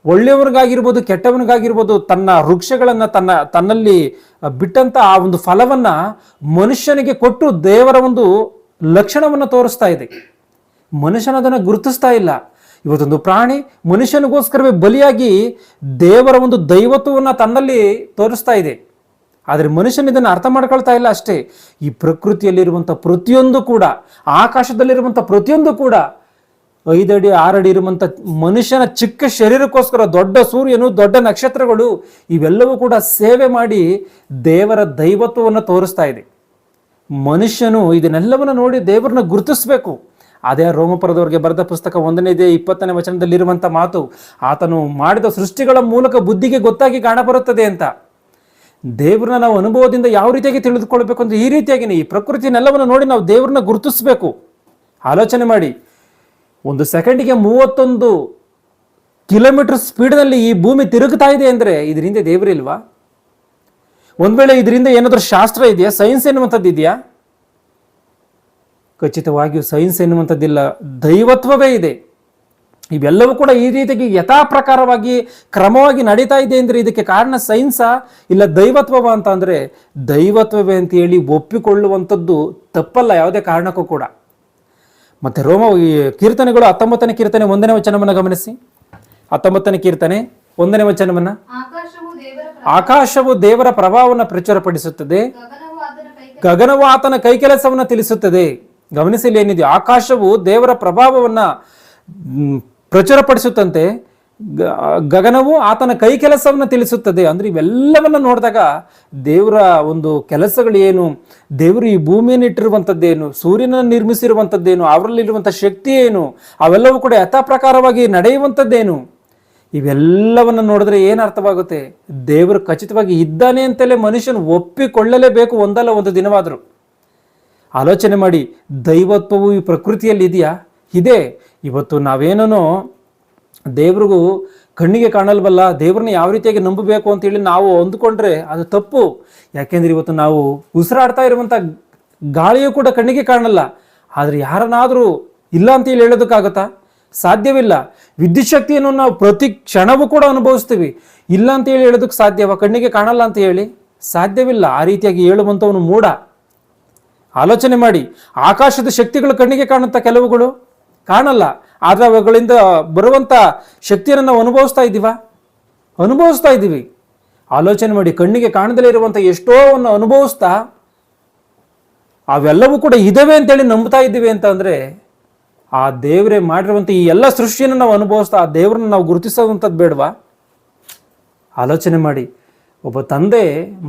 ಒಳ್ಳೆಯವನಿಗಾಗಿರ್ಬೋದು ಕೆಟ್ಟವನಿಗಾಗಿರ್ಬೋದು ತನ್ನ ವೃಕ್ಷಗಳನ್ನ ತನ್ನಲ್ಲಿ ಬಿಟ್ಟಂತ ಆ ಒಂದು ಫಲವನ್ನ ಮನುಷ್ಯನಿಗೆ ಕೊಟ್ಟು ದೇವರ ಒಂದು ಲಕ್ಷಣವನ್ನು ತೋರಿಸ್ತಾ ಇದೆ. ಮನುಷ್ಯನದನ್ನು ಗುರುತಿಸ್ತಾ ಇಲ್ಲ. ಇವತ್ತೊಂದು ಪ್ರಾಣಿ ಮನುಷ್ಯನಿಗೋಸ್ಕರವೇ ಬಲಿಯಾಗಿ ದೇವರ ಒಂದು ದೈವತ್ವವನ್ನು ತನ್ನಲ್ಲಿ ತೋರಿಸ್ತಾ ಇದೆ. ಆದರೆ ಮನುಷ್ಯನ ಇದನ್ನು ಅರ್ಥ ಮಾಡ್ಕೊಳ್ತಾ ಇಲ್ಲ ಅಷ್ಟೇ. ಈ ಪ್ರಕೃತಿಯಲ್ಲಿರುವಂಥ ಪ್ರತಿಯೊಂದು ಕೂಡ, ಆಕಾಶದಲ್ಲಿರುವಂಥ ಪ್ರತಿಯೊಂದು ಕೂಡ 5 ಅಡಿ 6 ಅಡಿ ಇರುವಂಥ ಮನುಷ್ಯನ ಚಿಕ್ಕ ಶರೀರಕ್ಕೋಸ್ಕರ ದೊಡ್ಡ ಸೂರ್ಯನು, ದೊಡ್ಡ ನಕ್ಷತ್ರಗಳು ಇವೆಲ್ಲವೂ ಕೂಡ ಸೇವೆ ಮಾಡಿ ದೇವರ ದೈವತ್ವವನ್ನು ತೋರಿಸ್ತಾ ಇದೆ. ಮನುಷ್ಯನು ಇದನ್ನೆಲ್ಲವನ್ನು ನೋಡಿ ದೇವರನ್ನ ಗುರುತಿಸ್ಬೇಕು. ಅದೇ ರೋಮಪುರದವರಿಗೆ ಬರೆದ ಪುಸ್ತಕ 1ನೇ 20ನೇ ವಚನದಲ್ಲಿರುವಂಥ ಮಾತು, ಆತನು ಮಾಡಿದ ಸೃಷ್ಟಿಗಳ ಮೂಲಕ ಬುದ್ಧಿಗೆ ಗೊತ್ತಾಗಿ ಕಾಣಬರುತ್ತದೆ ಅಂತ. ದೇವ್ರನ್ನ ನಾವು ಅನುಭವದಿಂದ ಯಾವ ರೀತಿಯಾಗಿ ತಿಳಿದುಕೊಳ್ಬೇಕು ಅಂದ್ರೆ ಈ ರೀತಿಯಾಗಿ ಈ ಪ್ರಕೃತಿನೆಲ್ಲವನ್ನು ನೋಡಿ ನಾವು ದೇವ್ರನ್ನ ಗುರುತಿಸ್ಬೇಕು. ಆಲೋಚನೆ ಮಾಡಿ, 1 ಸೆಕೆಂಡಿಗೆ 31 ಕಿಲೋಮೀಟರ್ ಸ್ಪೀಡ್ನಲ್ಲಿ ಈ ಭೂಮಿ ತಿರುಗ್ತಾ ಇದೆ ಅಂದ್ರೆ ಇದರಿಂದ ದೇವರಿಲ್ವಾ? ಒಂದ್ ವೇಳೆ ಇದರಿಂದ ಏನಾದರೂ ಶಾಸ್ತ್ರ ಇದೆಯಾ? ಸೈನ್ಸ್ ಎನ್ನುವಂಥದ್ದು ಇದೆಯಾ? ಖಚಿತವಾಗಿಯೂ ಸೈನ್ಸ್ ಎನ್ನುವಂಥದ್ದಿಲ್ಲ, ದೈವತ್ವವೇ ಇದೆ. ಇವೆಲ್ಲವೂ ಕೂಡ ಈ ರೀತಿಯಾಗಿ ಯಥಾ ಪ್ರಕಾರವಾಗಿ ಕ್ರಮವಾಗಿ ನಡೀತಾ ಇದೆ ಅಂದ್ರೆ ಇದಕ್ಕೆ ಕಾರಣ ಸೈನ್ಸಾ ಇಲ್ಲ ದೈವತ್ವವ ಅಂತ ಅಂದ್ರೆ ದೈವತ್ವವೇ ಅಂತ ಹೇಳಿ ಒಪ್ಪಿಕೊಳ್ಳುವಂಥದ್ದು ತಪ್ಪಲ್ಲ ಯಾವುದೇ ಕಾರಣಕ್ಕೂ ಕೂಡ. ಮತ್ತೆ ಕೀರ್ತನೆಗಳು 19ನೇ ಕೀರ್ತನೆ 1ನೇ ವಚನವನ್ನು ಗಮನಿಸಿ. 19ನೇ ಕೀರ್ತನೆ 1ನೇ ವಚನವನ್ನ, ಆಕಾಶವು ದೇವರ ಪ್ರಭಾವವನ್ನು ಪ್ರಚುರಪಡಿಸುತ್ತದೆ, ಗಗನವು ಆತನ ಕೈಕೆಲಸವನ್ನು ತಿಳಿಸುತ್ತದೆ. ಗಮನಿಸಿ, ಇಲ್ಲಿ ಏನಿದೆ, ಆಕಾಶವು ದೇವರ ಪ್ರಭಾವವನ್ನ ಪ್ರಚುರಪಡಿಸುತ್ತಂತೆ, ಗಗನವು ಆತನ ಕೈ ಕೆಲಸವನ್ನು ತಿಳಿಸುತ್ತದೆ. ಅಂದ್ರೆ ಇವೆಲ್ಲವನ್ನ ನೋಡಿದಾಗ ದೇವರ ಒಂದು ಕೆಲಸಗಳು ಏನು, ದೇವರು ಈ ಭೂಮಿಯನ್ನು ಇಟ್ಟಿರುವಂಥದ್ದೇನು, ಸೂರ್ಯನನ್ನು ನಿರ್ಮಿಸಿರುವಂಥದ್ದೇನು, ಅವರಲ್ಲಿರುವಂಥ ಶಕ್ತಿ ಏನು, ಅವೆಲ್ಲವೂ ಕೂಡ ಯಥಾ ಪ್ರಕಾರವಾಗಿ ನಡೆಯುವಂಥದ್ದೇನು, ಇವೆಲ್ಲವನ್ನು ನೋಡಿದ್ರೆ ಏನು ಅರ್ಥವಾಗುತ್ತೆ? ದೇವರು ಖಚಿತವಾಗಿ ಇದ್ದಾನೆ ಅಂತಲೇ ಮನುಷ್ಯನು ಒಪ್ಪಿಕೊಳ್ಳಲೇಬೇಕು ಒಂದಲ್ಲ ಒಂದು ದಿನವಾದರೂ. ಆಲೋಚನೆ ಮಾಡಿ, ದೈವತ್ವವು ಈ ಪ್ರಕೃತಿಯಲ್ಲಿ ಇದೆಯಾ? ಇದೆ. ಇವತ್ತು ನಾವೇನೋ ದೇವ್ರಿಗೂ ಕಣ್ಣಿಗೆ ಕಾಣಲ್ವಲ್ಲ, ದೇವ್ರನ್ನ ಯಾವ ರೀತಿಯಾಗಿ ನಂಬಬೇಕು ಅಂತೇಳಿ ನಾವು ಅಂದುಕೊಂಡ್ರೆ ಅದು ತಪ್ಪು. ಯಾಕೆಂದ್ರೆ ಇವತ್ತು ನಾವು ಉಸಿರಾಡ್ತಾ ಇರುವಂಥ ಗಾಳಿಯೂ ಕೂಡ ಕಣ್ಣಿಗೆ ಕಾಣಲ್ಲ. ಆದರೆ ಯಾರನ್ನಾದರೂ ಇಲ್ಲ ಅಂತೇಳಿ ಹೇಳೋದಕ್ಕಾಗತ್ತಾ? ಸಾಧ್ಯವಿಲ್ಲ. ವಿದ್ಯುತ್ ಶಕ್ತಿಯನ್ನು ನಾವು ಪ್ರತಿ ಕ್ಷಣವೂ ಕೂಡ ಅನುಭವಿಸ್ತೀವಿ. ಇಲ್ಲ ಅಂತೇಳಿ ಹೇಳೋದಕ್ಕೆ ಸಾಧ್ಯವ? ಕಣ್ಣಿಗೆ ಕಾಣಲ್ಲ ಅಂತ ಹೇಳಿ ಸಾಧ್ಯವಿಲ್ಲ. ಆ ರೀತಿಯಾಗಿ ಹೇಳುವಂಥವನು ಮೂಢ. ಆಲೋಚನೆ ಮಾಡಿ, ಆಕಾಶದ ಶಕ್ತಿಗಳು ಕಣ್ಣಿಗೆ ಕಾಣುತ್ತಾ? ಕೆಲವುಗಳು ಕಾಣಲ್ಲ. ಆದರೆ ಅವುಗಳಿಂದ ಬರುವಂಥ ಶಕ್ತಿಯನ್ನು ನಾವು ಅನುಭವಿಸ್ತಾ ಇದ್ದೀವಿ. ಆಲೋಚನೆ ಮಾಡಿ, ಕಣ್ಣಿಗೆ ಕಾಣದಲೇ ಇರುವಂಥ ಎಷ್ಟೋವನ್ನು ಅನುಭವಿಸ್ತಾ ಅವೆಲ್ಲವೂ ಕೂಡ ಇದಾವೆ ಅಂತೇಳಿ ನಂಬ್ತಾ ಇದ್ದೀವಿ ಅಂತ ಅಂದರೆ ಆ ದೇವರೇ ಮಾಡಿರುವಂಥ ಈ ಎಲ್ಲ ಸೃಷ್ಟಿಯನ್ನು ನಾವು ಅನುಭವಿಸ್ತಾ ಆ ದೇವರನ್ನ ನಾವು ಗುರುತಿಸೋದಂಥದ್ದು ಬೇಡವಾ? ಆಲೋಚನೆ ಮಾಡಿ, ಒಬ್ಬ ತಂದೆ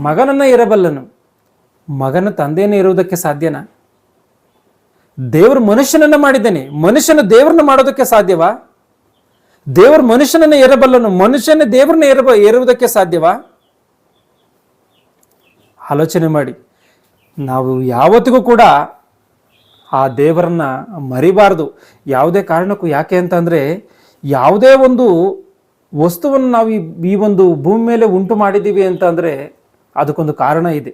ಮಗನನ್ನು ಇರಬಲ್ಲನು, ಮಗನ ತಂದೆಯೇ ಇರುವುದಕ್ಕೆ ಸಾಧ್ಯನಾ? ದೇವರು ಮನುಷ್ಯನನ್ನ ಮಾಡಿದ್ದಾನೆ, ಮನುಷ್ಯನ ದೇವರನ್ನ ಮಾಡೋದಕ್ಕೆ ಸಾಧ್ಯವಾ? ದೇವರು ಮನುಷ್ಯನನ್ನ ಇರಬಲ್ಲನು, ಮನುಷ್ಯನ ದೇವರನ್ನ ಇರುವುದಕ್ಕೆ ಸಾಧ್ಯವಾ? ಆಲೋಚನೆ ಮಾಡಿ. ನಾವು ಯಾವತ್ತಿಗೂ ಕೂಡ ಆ ದೇವರನ್ನ ಮರಿಬಾರ್ದು ಯಾವುದೇ ಕಾರಣಕ್ಕೂ. ಯಾಕೆ ಅಂತಂದರೆ ಯಾವುದೇ ಒಂದು ವಸ್ತುವನ್ನು ನಾವು ಈ ಒಂದು ಭೂಮಿ ಮೇಲೆ ಉಂಟು ಮಾಡಿದ್ದೀವಿ ಅಂತ ಅಂದರೆ ಅದಕ್ಕೊಂದು ಕಾರಣ ಇದೆ.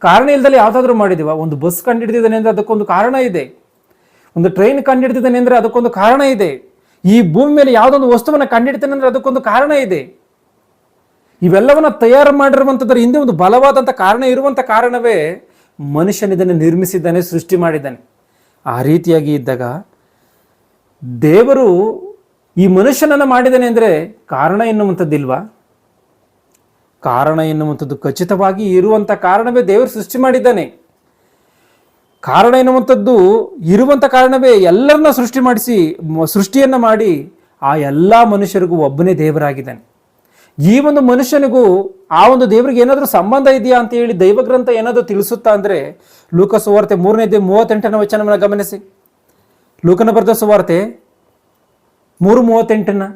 ಕಾರಣ ಇಲ್ದಲ್ಲಿ ಯಾವುದಾದ್ರೂ ಮಾಡಿದೀವ? ಒಂದು ಬಸ್ ಕಂಡಿಡ್ದಿದ್ದಾನೆ ಅಂದರೆ ಅದಕ್ಕೊಂದು ಕಾರಣ ಇದೆ. ಒಂದು ಟ್ರೈನ್ ಕಂಡಿಡ್ತಿದ್ದಾನೆ ಅಂದರೆ ಅದಕ್ಕೊಂದು ಕಾರಣ ಇದೆ. ಈ ಭೂಮಿ ಮೇಲೆ ಯಾವುದೊಂದು ವಸ್ತುವನ್ನು ಕಂಡಿಡ್ತಾನೆ ಅಂದರೆ ಅದಕ್ಕೊಂದು ಕಾರಣ ಇದೆ. ಇವೆಲ್ಲವನ್ನ ತಯಾರು ಮಾಡಿರುವಂಥದ್ರ ಹಿಂದೆ ಒಂದು ಬಲವಾದಂಥ ಕಾರಣ ಇರುವಂಥ ಕಾರಣವೇ ಮನುಷ್ಯನ ಇದನ್ನು ನಿರ್ಮಿಸಿದ್ದಾನೆ, ಸೃಷ್ಟಿ ಮಾಡಿದ್ದಾನೆ. ಆ ರೀತಿಯಾಗಿ ಇದ್ದಾಗ ದೇವರು ಈ ಮನುಷ್ಯನನ್ನು ಮಾಡಿದ್ದಾನೆ ಅಂದರೆ ಕಾರಣ ಎನ್ನುವಂಥದ್ದಿಲ್ವಾ? ಕಾರಣ ಎನ್ನುವಂಥದ್ದು ಖಚಿತವಾಗಿ ಇರುವಂಥ ಕಾರಣವೇ ದೇವರು ಸೃಷ್ಟಿ ಮಾಡಿದ್ದಾನೆ. ಕಾರಣ ಎನ್ನುವಂಥದ್ದು ಇರುವಂಥ ಕಾರಣವೇ ಎಲ್ಲರನ್ನ ಸೃಷ್ಟಿಯನ್ನು ಮಾಡಿ ಆ ಎಲ್ಲ ಮನುಷ್ಯರಿಗೂ ಒಬ್ಬನೇ ದೇವರಾಗಿದ್ದಾನೆ. ಈ ಒಂದು ಮನುಷ್ಯನಿಗೂ ಆ ಒಂದು ದೇವರಿಗೆ ಏನಾದರೂ ಸಂಬಂಧ ಇದೆಯಾ ಅಂತ ಹೇಳಿ ದೈವಗ್ರಂಥ ಏನಾದರೂ ತಿಳಿಸುತ್ತಾ ಅಂದರೆ ಲೂಕ ಸುವಾರ್ತೆ 3:38 ವಚನವನ್ನು ಗಮನಿಸಿ. ಲೂಕನ ಬರೆದ ಸುವಾರ್ತೆ 3:38.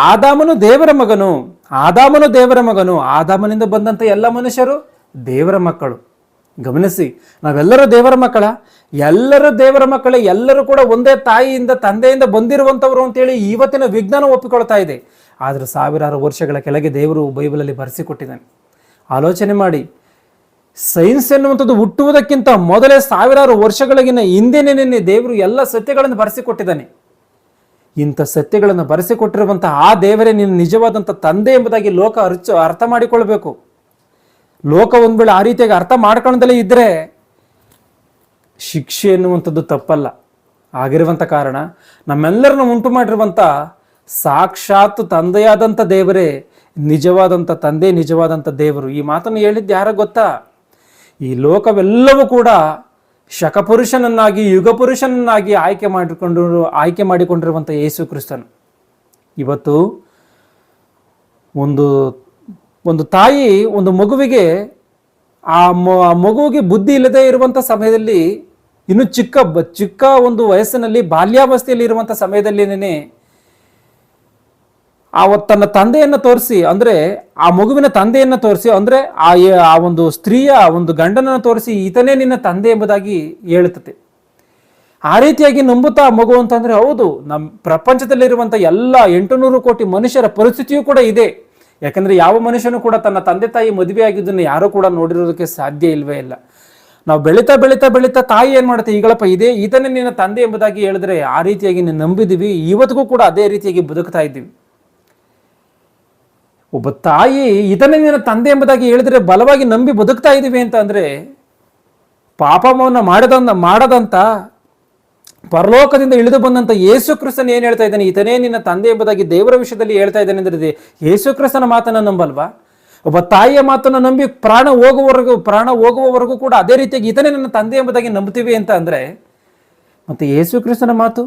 ಆದಾಮನು ದೇವರ ಮಗನು. ಆದಾಮನಿಂದ ಬಂದಂತ ಎಲ್ಲ ಮನುಷ್ಯರು ದೇವರ ಮಕ್ಕಳು. ಗಮನಿಸಿ, ನಾವೆಲ್ಲರೂ ದೇವರ ಮಕ್ಕಳ, ಎಲ್ಲರೂ ದೇವರ ಮಕ್ಕಳೇ, ಎಲ್ಲರೂ ಕೂಡ ಒಂದೇ ತಾಯಿಯಿಂದ ತಂದೆಯಿಂದ ಬಂದಿರುವಂಥವ್ರು ಅಂತೇಳಿ ಇವತ್ತಿನ ವಿಜ್ಞಾನ ಒಪ್ಪಿಕೊಳ್ತಾ ಇದೆ. ಆದರೆ ಸಾವಿರಾರು ವರ್ಷಗಳ ಕೆಳಗೆ ದೇವರು ಬೈಬಲಲ್ಲಿ ಬರೆಸಿಕೊಟ್ಟಿದ್ದಾನೆ. ಆಲೋಚನೆ ಮಾಡಿ, ಸೈನ್ಸ್ ಎನ್ನುವಂಥದ್ದು ಹುಟ್ಟುವುದಕ್ಕಿಂತ ಮೊದಲೇ ಸಾವಿರಾರು ವರ್ಷಗಳಿಗಿನ ಹಿಂದೆನೇ ದೇವರು ಎಲ್ಲ ಸತ್ಯಗಳನ್ನು ಬರೆಸಿಕೊಟ್ಟಿದ್ದಾನೆ. ಇಂಥ ಸತ್ಯಗಳನ್ನು ಬರೆಸಿಕೊಟ್ಟಿರುವಂತಹ ಆ ದೇವರೇ ನಿನ್ನ ನಿಜವಾದಂಥ ತಂದೆ ಎಂಬುದಾಗಿ ಲೋಕ ಅರ್ಥ ಮಾಡಿಕೊಳ್ಬೇಕು. ಲೋಕ ಒಂದು ವೇಳೆ ಆ ರೀತಿಯಾಗಿ ಅರ್ಥ ಮಾಡ್ಕೊಳ್ಳದಲ್ಲೇ ಇದ್ದರೆ ಶಿಕ್ಷೆ ಎನ್ನುವಂಥದ್ದು ತಪ್ಪಲ್ಲ. ಆಗಿರುವಂಥ ಕಾರಣ ನಮ್ಮೆಲ್ಲರನ್ನು ಉಂಟು ಮಾಡಿರುವಂಥ ಸಾಕ್ಷಾತ್ ತಂದೆಯಾದಂಥ ದೇವರೇ ನಿಜವಾದಂಥ ತಂದೆ, ನಿಜವಾದಂಥ ದೇವರು. ಈ ಮಾತನ್ನು ಹೇಳಿದ್ದು ಯಾರ ಗೊತ್ತಾ? ಈ ಲೋಕವೆಲ್ಲವೂ ಕೂಡ ಶಕಪುರುಷನನ್ನಾಗಿ ಯುಗಪುರುಷನನ್ನಾಗಿ ಆಯ್ಕೆ ಮಾಡಿಕೊಂಡಿರುವಂಥ ಯೇಸು ಕ್ರಿಸ್ತನು. ಇವತ್ತು ಒಂದು ತಾಯಿ ಒಂದು ಮಗುವಿಗೆ ಆ ಮಗುವಿಗೆ ಬುದ್ಧಿ ಇಲ್ಲದೆ ಇರುವಂಥ ಸಮಯದಲ್ಲಿ, ಇನ್ನು ಚಿಕ್ಕ ಒಂದು ವಯಸ್ಸಿನಲ್ಲಿ ಬಾಲ್ಯಾವಸ್ಥೆಯಲ್ಲಿ ಇರುವಂಥ ಸಮಯದಲ್ಲಿನೇ ತನ್ನ ತಂದೆಯನ್ನು ತೋರಿಸಿ, ಅಂದರೆ ಆ ಮಗುವಿನ ತಂದೆಯನ್ನು ತೋರಿಸಿ, ಅಂದರೆ ಆ ಒಂದು ಸ್ತ್ರೀಯ ಒಂದು ಗಂಡನನ್ನು ತೋರಿಸಿ ಈತನೇ ನಿನ್ನ ತಂದೆ ಎಂಬುದಾಗಿ ಹೇಳುತ್ತದೆ. ಆ ರೀತಿಯಾಗಿ ನಂಬುತ್ತಾ ಆ ಮಗು ಅಂತಂದ್ರೆ, ಹೌದು, ನಮ್ಮ ಪ್ರಪಂಚದಲ್ಲಿರುವಂಥ ಎಲ್ಲ 800 ಕೋಟಿ ಮನುಷ್ಯರ ಪರಿಸ್ಥಿತಿಯೂ ಕೂಡ ಇದೆ. ಯಾಕಂದ್ರೆ ಯಾವ ಮನುಷ್ಯನೂ ಕೂಡ ತನ್ನ ತಂದೆ ತಾಯಿ ಮದುವೆ ಆಗಿದ್ದನ್ನು ಯಾರೂ ಕೂಡ ನೋಡಿರೋದಕ್ಕೆ ಸಾಧ್ಯ ಇಲ್ವೇ ಇಲ್ಲ. ನಾವು ಬೆಳೀತಾ ತಾಯಿ ಏನ್ ಮಾಡುತ್ತೆ, ಈಗಳಪ್ಪ ಈತನೇ ನಿನ್ನ ತಂದೆ ಎಂಬುದಾಗಿ ಹೇಳಿದ್ರೆ ಆ ರೀತಿಯಾಗಿ ನಂಬಿದೀವಿ. ಇವತ್ತಿಗೂ ಕೂಡ ಅದೇ ರೀತಿಯಾಗಿ ಬದುಕ್ತಾ ಇದ್ದೀವಿ. ಒಬ್ಬ ತಾಯಿ ಈತನೇ ನಿನ್ನ ತಂದೆ ಎಂಬುದಾಗಿ ಹೇಳಿದ್ರೆ ಬಲವಾಗಿ ನಂಬಿ ಬದುಕ್ತಾ ಇದ್ದೀವಿ ಅಂತ ಅಂದ್ರೆ, ಪಾಪವನ್ನು ಮಾಡದಂತ ಪರಲೋಕದಿಂದ ಇಳಿದು ಬಂದಂತ ಯೇಸು ಕ್ರಿಸ್ತನ್ ಏನ್ ಹೇಳ್ತಾ ಇದ್ದಾನೆ, ಈತನೇ ನಿನ್ನ ತಂದೆ ಎಂಬುದಾಗಿ ದೇವರ ವಿಷಯದಲ್ಲಿ ಹೇಳ್ತಾ ಇದ್ದಾನೆ ಅಂದ್ರೆ ಯೇಸು ಕ್ರಿಸ್ತನ ಮಾತನ್ನ ನಂಬಲ್ವಾ? ಒಬ್ಬ ತಾಯಿಯ ಮಾತನ್ನು ನಂಬಿ ಪ್ರಾಣ ಹೋಗುವವರೆಗೂ ಕೂಡ ಅದೇ ರೀತಿಯಾಗಿ ಈತನೇ ನನ್ನ ತಂದೆ ಎಂಬುದಾಗಿ ನಂಬ್ತೀವಿ ಅಂತ ಅಂದ್ರೆ, ಮತ್ತೆ ಯೇಸು ಕ್ರಿಸ್ತನ ಮಾತು,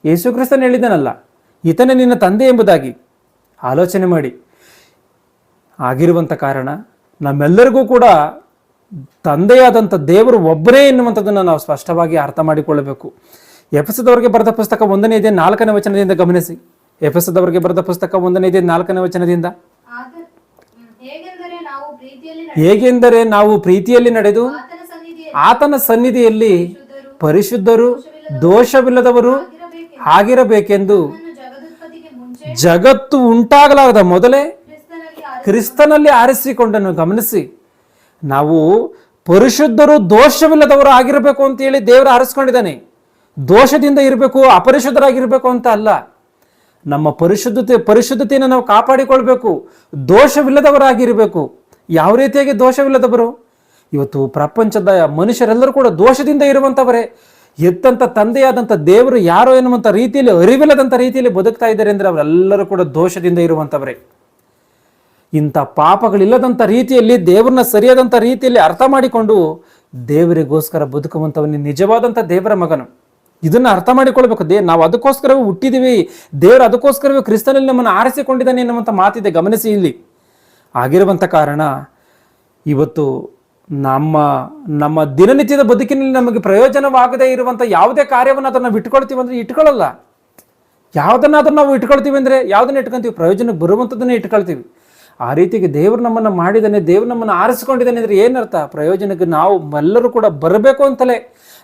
ಯೇಸು ಕ್ರಿಸ್ತನ್ ಹೇಳಿದ್ದಾನಲ್ಲ ಈತನೇ ನಿನ್ನ ತಂದೆ ಎಂಬುದಾಗಿ. ಆಲೋಚನೆ ಮಾಡಿ. ಆಗಿರುವಂಥ ಕಾರಣ ನಮ್ಮೆಲ್ಲರಿಗೂ ಕೂಡ ತಂದೆಯಾದಂಥ ದೇವರು ಒಬ್ಬರೇ ಎನ್ನುವಂಥದ್ದನ್ನು ನಾವು ಸ್ಪಷ್ಟವಾಗಿ ಅರ್ಥ ಮಾಡಿಕೊಳ್ಳಬೇಕು. ಎಫೆಸದವರಿಗೆ ಬರೆದ ಪುಸ್ತಕ 1:4 ವಚನದಿಂದ ಗಮನಿಸಿ. ಎಫೆಸದವರಿಗೆ ಬರೆದ ಪುಸ್ತಕ 1:4 ವಚನದಿಂದ, ಹೇಗೆಂದರೆ ನಾವು ಪ್ರೀತಿಯಲ್ಲಿ ನಡೆದು ಆತನ ಸನ್ನಿಧಿಯಲ್ಲಿ ಪರಿಶುದ್ಧರು ದೋಷವಿಲ್ಲದವರು ಆಗಿರಬೇಕೆಂದು ಜಗತ್ತು ಉಂಟಾಗಲಾರದ ಮೊದಲೇ ಕ್ರಿಸ್ತನಲ್ಲಿ ಆರಿಸಿಕೊಂಡನು. ಗಮನಿಸಿ, ನಾವು ಪರಿಶುದ್ಧರು ದೋಷವಿಲ್ಲದವರು ಆಗಿರಬೇಕು ಅಂತ ಹೇಳಿ ದೇವರು ಆರಿಸ್ಕೊಂಡಿದ್ದಾನೆ. ದೋಷದಿಂದ ಇರಬೇಕು, ಅಪರಿಶುದ್ಧರಾಗಿರ್ಬೇಕು ಅಂತ ಅಲ್ಲ. ನಮ್ಮ ಪರಿಶುದ್ಧತೆಯನ್ನು ನಾವು ಕಾಪಾಡಿಕೊಳ್ಬೇಕು, ದೋಷವಿಲ್ಲದವರಾಗಿರಬೇಕು. ಯಾವ ರೀತಿಯಾಗಿ ದೋಷವಿಲ್ಲದವರು? ಇವತ್ತು ಪ್ರಪಂಚದ ಮನುಷ್ಯರೆಲ್ಲರೂ ಕೂಡ ದೋಷದಿಂದ ಇರುವಂಥವರೇ. ಎತ್ತಂತ ತಂದೆಯಾದಂಥ ದೇವರು ಯಾರೋ ಎನ್ನುವಂಥ ರೀತಿಯಲ್ಲಿ, ಅರಿವಿಲ್ಲದಂಥ ರೀತಿಯಲ್ಲಿ ಬದುಕ್ತಾ ಇದ್ದಾರೆ ಅಂದರೆ ಅವರೆಲ್ಲರೂ ಕೂಡ ದೋಷದಿಂದ ಇರುವಂಥವರೇ. ಇಂಥ ಪಾಪಗಳಿಲ್ಲದಂಥ ರೀತಿಯಲ್ಲಿ, ದೇವರನ್ನ ಸರಿಯಾದಂಥ ರೀತಿಯಲ್ಲಿ ಅರ್ಥ ಮಾಡಿಕೊಂಡು ದೇವರಿಗೋಸ್ಕರ ಬದುಕುವಂಥವನೇ ನಿಜವಾದಂಥ ದೇವರ ಮಗನು. ಇದನ್ನು ಅರ್ಥ ಮಾಡಿಕೊಳ್ಬೇಕು. ನಾವು ಅದಕ್ಕೋಸ್ಕರವೇ ಹುಟ್ಟಿದೀವಿ, ದೇವರು ಅದಕ್ಕೋಸ್ಕರವೇ ಕ್ರಿಸ್ತನಲ್ಲಿ ನಮ್ಮನ್ನು ಆರಿಸಿಕೊಂಡಿದ್ದಾನೆ ಎನ್ನುವಂಥ ಮಾತಿದೆ. ಗಮನಿಸಿ, ಇಲ್ಲಿ ಆಗಿರುವಂಥ ಕಾರಣ ಇವತ್ತು ನಮ್ಮ ದಿನನಿತ್ಯದ ಬದುಕಿನಲ್ಲಿ ನಮಗೆ ಪ್ರಯೋಜನವಾಗದೇ ಇರುವಂಥ ಯಾವುದೇ ಕಾರ್ಯವನ್ನು ಅದನ್ನು ನಾವು ಇಟ್ಕೊಳ್ತೀವಿ ಅಂದರೆ ಇಟ್ಕೊಳ್ಳಲ್ಲ. ಯಾವುದನ್ನಾದ್ರೂ ನಾವು ಇಟ್ಕೊಳ್ತೀವಿ ಅಂದರೆ ಯಾವುದನ್ನ ಇಟ್ಕೊಳ್ತೀವಿ? ಪ್ರಯೋಜನಕ್ಕೆ ಬರುವಂಥದ್ದನ್ನೇ ಇಟ್ಕೊಳ್ತೀವಿ. ಆ ರೀತಿಗೆ ದೇವರು ನಮ್ಮನ್ನು ಮಾಡಿದ್ದಾನೆ, ದೇವರು ನಮ್ಮನ್ನು ಆರಿಸಿಕೊಂಡಿದ್ದಾನೆ ಅಂದರೆ ಏನರ್ಥ? ಪ್ರಯೋಜನಕ್ಕೆ ನಾವು ಎಲ್ಲರೂ ಕೂಡ ಬರಬೇಕು ಅಂತಲೇ,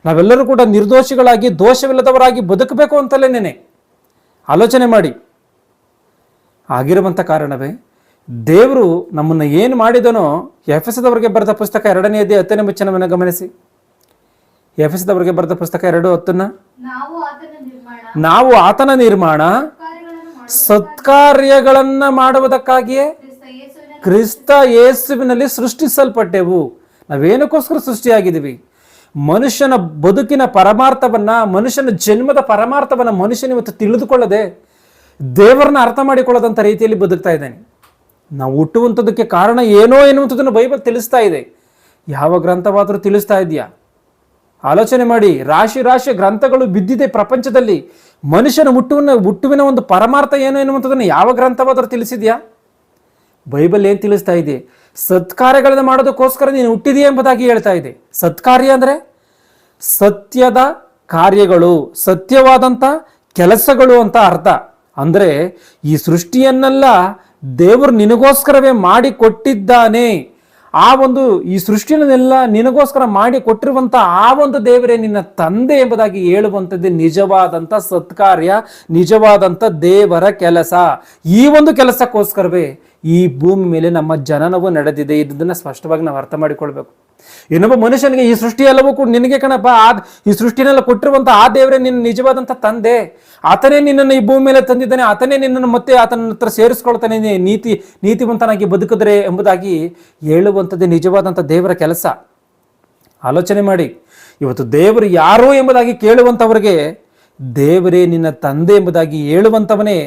ನಾವೆಲ್ಲರೂ ಕೂಡ ನಿರ್ದೋಷಿಗಳಾಗಿ ದೋಷವಿಲ್ಲದವರಾಗಿ ಬದುಕಬೇಕು ಅಂತಲೇನೆ ಆಲೋಚನೆ ಮಾಡಿ. ಆಗಿರುವಂಥ ಕಾರಣವೇ ದೇವರು ನಮ್ಮನ್ನು ಏನು ಮಾಡಿದನೋ, ಎಫೆಸದವರಿಗೆ ಬರೆದ ಪುಸ್ತಕ 2:10 ವಚನವನ್ನು ಗಮನಿಸಿ. ಎಫೆಸದವರಿಗೆ ಬರೆದ ಪುಸ್ತಕ 2:10, ನಾವು ಆತನ ನಿರ್ಮಾಣ ಸತ್ಕಾರ್ಯಗಳನ್ನ ಮಾಡುವುದಕ್ಕಾಗಿಯೇ ಕ್ರಿಸ್ತ ಯೇಸುವಿನಲ್ಲಿ ಸೃಷ್ಟಿಸಲ್ಪಟ್ಟೆವು. ನಾವೇನಕ್ಕೋಸ್ಕರ ಸೃಷ್ಟಿಯಾಗಿದ್ದೀವಿ? ಮನುಷ್ಯನ ಬದುಕಿನ ಪರಮಾರ್ಥವನ್ನ, ಮನುಷ್ಯನ ಜನ್ಮದ ಪರಮಾರ್ಥವನ್ನ ಮನುಷ್ಯನ ಇವತ್ತು ತಿಳಿದುಕೊಳ್ಳದೆ ದೇವರನ್ನ ಅರ್ಥ ಮಾಡಿಕೊಳ್ಳದಂಥ ರೀತಿಯಲ್ಲಿ ಬದುಕ್ತಾ ಇದ್ದಾನೆ. ನಾವು ಹುಟ್ಟುವಂಥದ್ದಕ್ಕೆ ಕಾರಣ ಏನೋ ಎನ್ನುವಂಥದ್ದನ್ನು ಬೈಬಲ್ ತಿಳಿಸ್ತಾ ಇದೆ. ಯಾವ ಗ್ರಂಥವಾದರೂ ತಿಳಿಸ್ತಾ ಇದೆಯಾ? ಆಲೋಚನೆ ಮಾಡಿ. ರಾಶಿ ರಾಶಿ ಗ್ರಂಥಗಳು ಬಿದ್ದಿದೆ ಪ್ರಪಂಚದಲ್ಲಿ. ಮನುಷ್ಯನ ಹುಟ್ಟುವಿನ ಒಂದು ಪರಮಾರ್ಥ ಏನು ಎನ್ನುವಂಥದ್ದನ್ನು ಯಾವ ಗ್ರಂಥವಾದರೂ ತಿಳಿಸಿದ್ಯಾ? ಬೈಬಲ್ ಏನು ತಿಳಿಸ್ತಾ ಇದೆ? ಸತ್ಕಾರ್ಯಗಳನ್ನು ಮಾಡೋದಕ್ಕೋಸ್ಕರ ನೀನು ಹುಟ್ಟಿದೆಯಾ ಎಂಬುದಾಗಿ ಹೇಳ್ತಾ ಇದೆ. ಸತ್ಕಾರ್ಯ ಅಂದರೆ ಸತ್ಯದ ಕಾರ್ಯಗಳು, ಸತ್ಯವಾದಂಥ ಕೆಲಸಗಳು ಅಂತ ಅರ್ಥ. ಅಂದರೆ ಈ ಸೃಷ್ಟಿಯನ್ನೆಲ್ಲ ದೇವರು ನಿನಗೋಸ್ಕರವೇ ಮಾಡಿ ಕೊಟ್ಟಿದ್ದಾನೆ. ಈ ಸೃಷ್ಟಿಯನ್ನೆಲ್ಲ ನಿನಗೋಸ್ಕರ ಮಾಡಿ ಕೊಟ್ಟಿರುವಂಥ ಆ ಒಂದು ದೇವರೇ ನಿನ್ನ ತಂದೆ ಎಂಬುದಾಗಿ ಹೇಳುವಂಥದ್ದೇ ನಿಜವಾದಂಥ ಸತ್ಕಾರ್ಯ, ನಿಜವಾದಂಥ ದೇವರ ಕೆಲಸ. ಈ ಒಂದು ಕೆಲಸಕ್ಕೋಸ್ಕರವೇ ಈ ಭೂಮಿ ಮೇಲೆ ನಮ್ಮ ಜನನವು ನಡೆದಿದೆ. ಇದನ್ನ ಸ್ಪಷ್ಟವಾಗಿ ನಾವು ಅರ್ಥ ಮಾಡಿಕೊಳ್ಬೇಕು. ಇನ್ನೊಬ್ಬ ಮನುಷ್ಯನಿಗೆ ಈ ಸೃಷ್ಟಿ ಎಲ್ಲವೂ ಕೂಡ ನಿನಗೆ ಕಣಪ್ಪ, ಈ ಸೃಷ್ಟಿನೆಲ್ಲ ಕೊಟ್ಟಿರುವಂಥ ಆ ದೇವರೇ ನಿನ್ನ ನಿಜವಾದಂಥ ತಂದೆ. ಆತನೇ ನಿನ್ನನ್ನು ಈ ಭೂಮಿ ಮೇಲೆ ತಂದಿದ್ದಾನೆ. ಆತನೇ ನಿನ್ನನ್ನು ಮತ್ತೆ ಆತನ ಹತ್ರ ಸೇರಿಸ್ಕೊಳ್ತಾನೆ. ನೀತಿವಂತನಾಗಿ ಬದುಕಿದ್ರೆ ಎಂಬುದಾಗಿ ಹೇಳುವಂಥದ್ದೇ ನಿಜವಾದಂಥ ದೇವರ ಕೆಲಸ. ಆಲೋಚನೆ ಮಾಡಿ. ಇವತ್ತು ದೇವರು ಯಾರು ಎಂಬುದಾಗಿ ಕೇಳುವಂಥವ್ರಿಗೆ ದೇವರೇ ನಿನ್ನ ತಂದೆ ಎಂಬುದಾಗಿ ಹೇಳುವಂಥವನೇ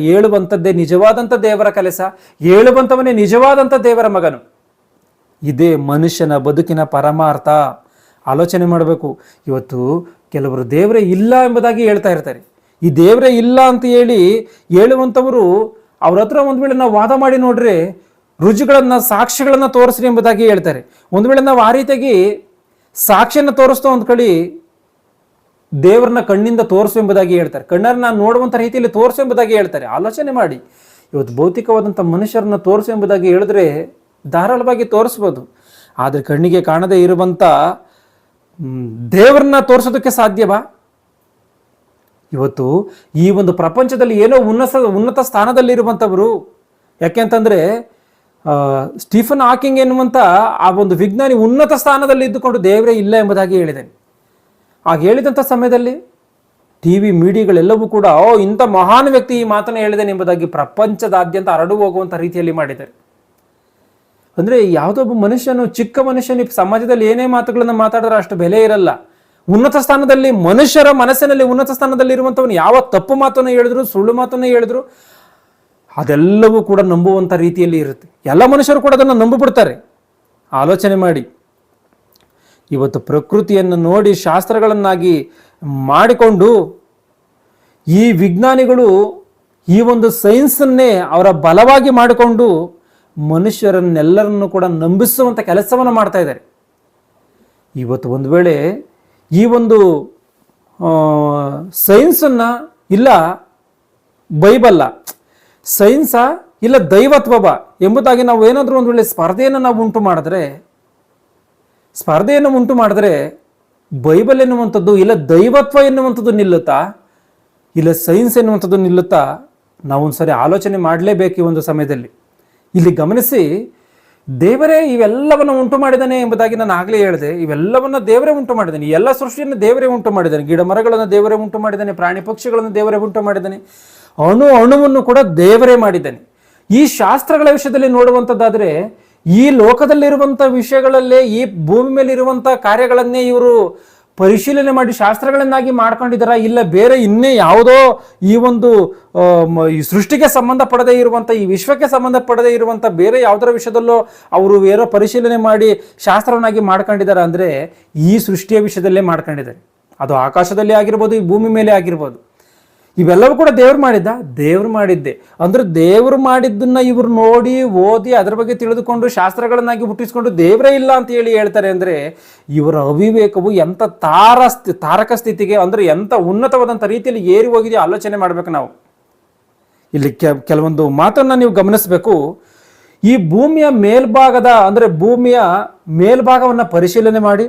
ಹೇಳುವಂಥದ್ದೇ ನಿಜವಾದಂಥ ದೇವರ ಕೆಲಸ. ಹೇಳುವಂಥವನೇ ನಿಜವಾದಂಥ ದೇವರ ಮಗನು. ಇದೇ ಮನುಷ್ಯನ ಬದುಕಿನ ಪರಮಾರ್ಥ. ಆಲೋಚನೆ ಮಾಡಬೇಕು. ಇವತ್ತು ಕೆಲವರು ದೇವರೇ ಇಲ್ಲ ಎಂಬುದಾಗಿ ಹೇಳ್ತಾ ಇರ್ತಾರೆ. ಈ ದೇವರೇ ಇಲ್ಲ ಅಂತ ಹೇಳುವಂಥವರು ಅವ್ರ ಹತ್ರ ಒಂದು ವೇಳೆ ನಾವು ವಾದ ಮಾಡಿ ನೋಡ್ರಿ, ರುಜುಗಳನ್ನು ಸಾಕ್ಷಿಗಳನ್ನು ತೋರಿಸ್ರಿ ಎಂಬುದಾಗಿ ಹೇಳ್ತಾರೆ. ಒಂದು ವೇಳೆ ನಾವು ಆ ರೀತಿಯಾಗಿ ಸಾಕ್ಷಿಯನ್ನು ತೋರಿಸ್ತೋ ಒಂದು ಕಡೆ ದೇವರನ್ನ ಕಣ್ಣಿಂದ ತೋರಿಸು ಎಂಬುದಾಗಿ ಹೇಳ್ತಾರೆ. ಕಣ್ಣನ್ನು ನಾನು ನೋಡುವಂಥ ರೀತಿಯಲ್ಲಿ ತೋರಿಸು ಎಂಬುದಾಗಿ ಹೇಳ್ತಾರೆ. ಆಲೋಚನೆ ಮಾಡಿ. ಇವತ್ತು ಭೌತಿಕವಾದಂಥ ಮನುಷ್ಯರನ್ನ ತೋರಿಸು ಎಂಬುದಾಗಿ ಹೇಳಿದ್ರೆ ಧಾರಾಳವಾಗಿ ತೋರಿಸ್ಬೋದು. ಆದರೆ ಕಣ್ಣಿಗೆ ಕಾಣದೇ ಇರುವಂಥ ದೇವರನ್ನ ತೋರಿಸೋದಕ್ಕೆ ಸಾಧ್ಯವಾ? ಇವತ್ತು ಈ ಒಂದು ಪ್ರಪಂಚದಲ್ಲಿ ಏನೋ ಉನ್ನತ ಸ್ಥಾನದಲ್ಲಿರುವಂಥವರು. ಯಾಕೆಂತಂದರೆ ಸ್ಟೀಫನ್ ಹಾಕಿಂಗ್ ಎನ್ನುವಂಥ ಆ ಒಂದು ವಿಜ್ಞಾನಿ ಉನ್ನತ ಸ್ಥಾನದಲ್ಲಿ ಇದ್ದುಕೊಂಡು ದೇವರೇ ಇಲ್ಲ ಎಂಬುದಾಗಿ ಹೇಳಿದ್ದಾನೆ. ಆಗ ಹೇಳಿದಂಥ ಸಮಯದಲ್ಲಿ ಟಿವಿ ಮೀಡಿಯಾಗಳೆಲ್ಲವೂ ಕೂಡ ಇಂಥ ಮಹಾನ್ ವ್ಯಕ್ತಿ ಈ ಮಾತನ್ನು ಹೇಳಿದ್ದಾನೆ ಎಂಬುದಾಗಿ ಪ್ರಪಂಚದಾದ್ಯಂತ ಹರಡು ಹೋಗುವಂಥ ರೀತಿಯಲ್ಲಿ ಮಾಡಿದ್ದಾರೆ. ಅಂದರೆ ಯಾವುದೊಬ್ಬ ಮನುಷ್ಯನು, ಚಿಕ್ಕ ಮನುಷ್ಯನು ಸಮಾಜದಲ್ಲಿ ಏನೇ ಮಾತುಗಳನ್ನು ಮಾತಾಡಿದ್ರೆ ಅಷ್ಟು ಬೆಲೆ ಇರಲ್ಲ. ಉನ್ನತ ಸ್ಥಾನದಲ್ಲಿ, ಮನುಷ್ಯರ ಮನಸ್ಸಿನಲ್ಲಿ ಉನ್ನತ ಸ್ಥಾನದಲ್ಲಿ ಇರುವಂಥವನು ಯಾವ ತಪ್ಪು ಮಾತನ್ನು ಹೇಳಿದ್ರು, ಸುಳ್ಳು ಮಾತನ್ನು ಹೇಳಿದ್ರು ಅದೆಲ್ಲವೂ ಕೂಡ ನಂಬುವಂಥ ರೀತಿಯಲ್ಲಿ ಇರುತ್ತೆ. ಎಲ್ಲ ಮನುಷ್ಯರು ಕೂಡ ಅದನ್ನು ನಂಬಿಬಿಡ್ತಾರೆ. ಆಲೋಚನೆ ಮಾಡಿ. ಇವತ್ತು ಪ್ರಕೃತಿಯನ್ನು ನೋಡಿ ಶಾಸ್ತ್ರಗಳನ್ನಾಗಿ ಮಾಡಿಕೊಂಡು ಈ ವಿಜ್ಞಾನಿಗಳು ಈ ಒಂದು ಸೈನ್ಸನ್ನೇ ಅವರ ಬಲವಾಗಿ ಮಾಡಿಕೊಂಡು ಮನುಷ್ಯರನ್ನೆಲ್ಲರನ್ನು ಕೂಡ ನಂಬಿಸುವಂಥ ಕೆಲಸವನ್ನು ಮಾಡ್ತಾ ಇದ್ದಾರೆ. ಇವತ್ತು ಒಂದು ವೇಳೆ ಈ ಒಂದು ಸೈನ್ಸನ್ನು ಇಲ್ಲ ಬೈಬಲ್ಲ, ಸೈನ್ಸಾ ಇಲ್ಲ ದೈವತ್ವವ ಎಂಬುದಾಗಿ ನಾವು ಏನಾದರೂ ಒಂದು ವೇಳೆ ಸ್ಪರ್ಧೆಯನ್ನು ಉಂಟು ಮಾಡಿದ್ರೆ ಬೈಬಲ್ ಎನ್ನುವಂಥದ್ದು ಇಲ್ಲ ದೈವತ್ವ ಎನ್ನುವಂಥದ್ದು ನಿಲ್ಲುತ್ತಾ, ಇಲ್ಲ ಸೈನ್ಸ್ ಎನ್ನುವಂಥದ್ದು ನಿಲ್ಲುತ್ತಾ? ನಾವೊಂದ್ಸರಿ ಆಲೋಚನೆ ಮಾಡಲೇಬೇಕು. ಈ ಒಂದು ಸಮಯದಲ್ಲಿ ಇಲ್ಲಿ ಗಮನಿಸಿ, ದೇವರೇ ಇವೆಲ್ಲವನ್ನು ಉಂಟು ಮಾಡಿದ್ದಾನೆ ಎಂಬುದಾಗಿ ನಾನು ಆಗಲೇ ಹೇಳಿದೆ. ಇವೆಲ್ಲವನ್ನು ದೇವರೇ ಉಂಟು ಮಾಡಿದ್ದಾನೆ. ಎಲ್ಲ ಸೃಷ್ಟಿಯನ್ನು ದೇವರೇ ಉಂಟು ಮಾಡಿದ್ದಾನೆ. ಗಿಡ ಮರಗಳನ್ನು ದೇವರೇ ಉಂಟು ಮಾಡಿದ್ದಾನೆ. ಪ್ರಾಣಿ ಪಕ್ಷಿಗಳನ್ನು ದೇವರೇ ಉಂಟು ಮಾಡಿದ್ದಾನೆ. ಅಣುವನ್ನು ಕೂಡ ದೇವರೇ ಮಾಡಿದ್ದಾನೆ. ಈ ಶಾಸ್ತ್ರಗಳ ವಿಷಯದಲ್ಲಿ ನೋಡುವಂಥದ್ದಾದರೆ ಈ ಲೋಕದಲ್ಲಿರುವಂಥ ವಿಷಯಗಳಲ್ಲೇ, ಈ ಭೂಮಿ ಮೇಲೆ ಇರುವಂಥ ಕಾರ್ಯಗಳನ್ನೇ ಇವರು ಪರಿಶೀಲನೆ ಮಾಡಿ ಶಾಸ್ತ್ರಗಳನ್ನಾಗಿ ಮಾಡ್ಕೊಂಡಿದ್ದಾರಾ, ಇಲ್ಲ ಬೇರೆ ಇನ್ನೇ ಯಾವುದೋ ಈ ಒಂದು ಈ ಸೃಷ್ಟಿಗೆ ಸಂಬಂಧಪಡದೇ ಇರುವಂಥ, ಈ ವಿಶ್ವಕ್ಕೆ ಸಂಬಂಧಪಡದೇ ಇರುವಂಥ ಬೇರೆ ಯಾವುದರ ವಿಷಯದಲ್ಲೋ ಅವರು ಏನೋ ಪರಿಶೀಲನೆ ಮಾಡಿ ಶಾಸ್ತ್ರವನ್ನಾಗಿ ಮಾಡ್ಕೊಂಡಿದ್ದಾರೆ ಅಂದರೆ ಈ ಸೃಷ್ಟಿಯ ವಿಷಯದಲ್ಲೇ ಮಾಡ್ಕೊಂಡಿದ್ದಾರೆ. ಅದು ಆಕಾಶದಲ್ಲಿ ಆಗಿರ್ಬೋದು, ಈ ಭೂಮಿ ಮೇಲೆ ಆಗಿರ್ಬೋದು. ಇವೆಲ್ಲವೂ ಕೂಡ ದೇವರು ಮಾಡಿದ್ದೆ. ಅಂದ್ರೆ ದೇವರು ಮಾಡಿದ್ದನ್ನ ಇವರು ನೋಡಿ ಓದಿ ಅದರ ಬಗ್ಗೆ ತಿಳಿದುಕೊಂಡು ಶಾಸ್ತ್ರಗಳನ್ನಾಗಿ ಹುಟ್ಟಿಸ್ಕೊಂಡು ದೇವರೇ ಇಲ್ಲ ಅಂತ ಹೇಳ್ತಾರೆ. ಅಂದರೆ ಇವರ ಅವಿವೇಕವು ಎಂಥ ತಾರಕ ಸ್ಥಿತಿಗೆ, ಅಂದ್ರೆ ಎಂಥ ಉನ್ನತವಾದಂಥ ರೀತಿಯಲ್ಲಿ ಏರಿ ಹೋಗಿದೆಯೋ ಆಲೋಚನೆ ಮಾಡಬೇಕು ನಾವು. ಇಲ್ಲಿ ಕೆಲವೊಂದು ಮಾತನ್ನ ನೀವು ಗಮನಿಸಬೇಕು. ಈ ಭೂಮಿಯ ಮೇಲ್ಭಾಗದ, ಅಂದ್ರೆ ಭೂಮಿಯ ಮೇಲ್ಭಾಗವನ್ನು ಪರಿಶೀಲನೆ ಮಾಡಿ,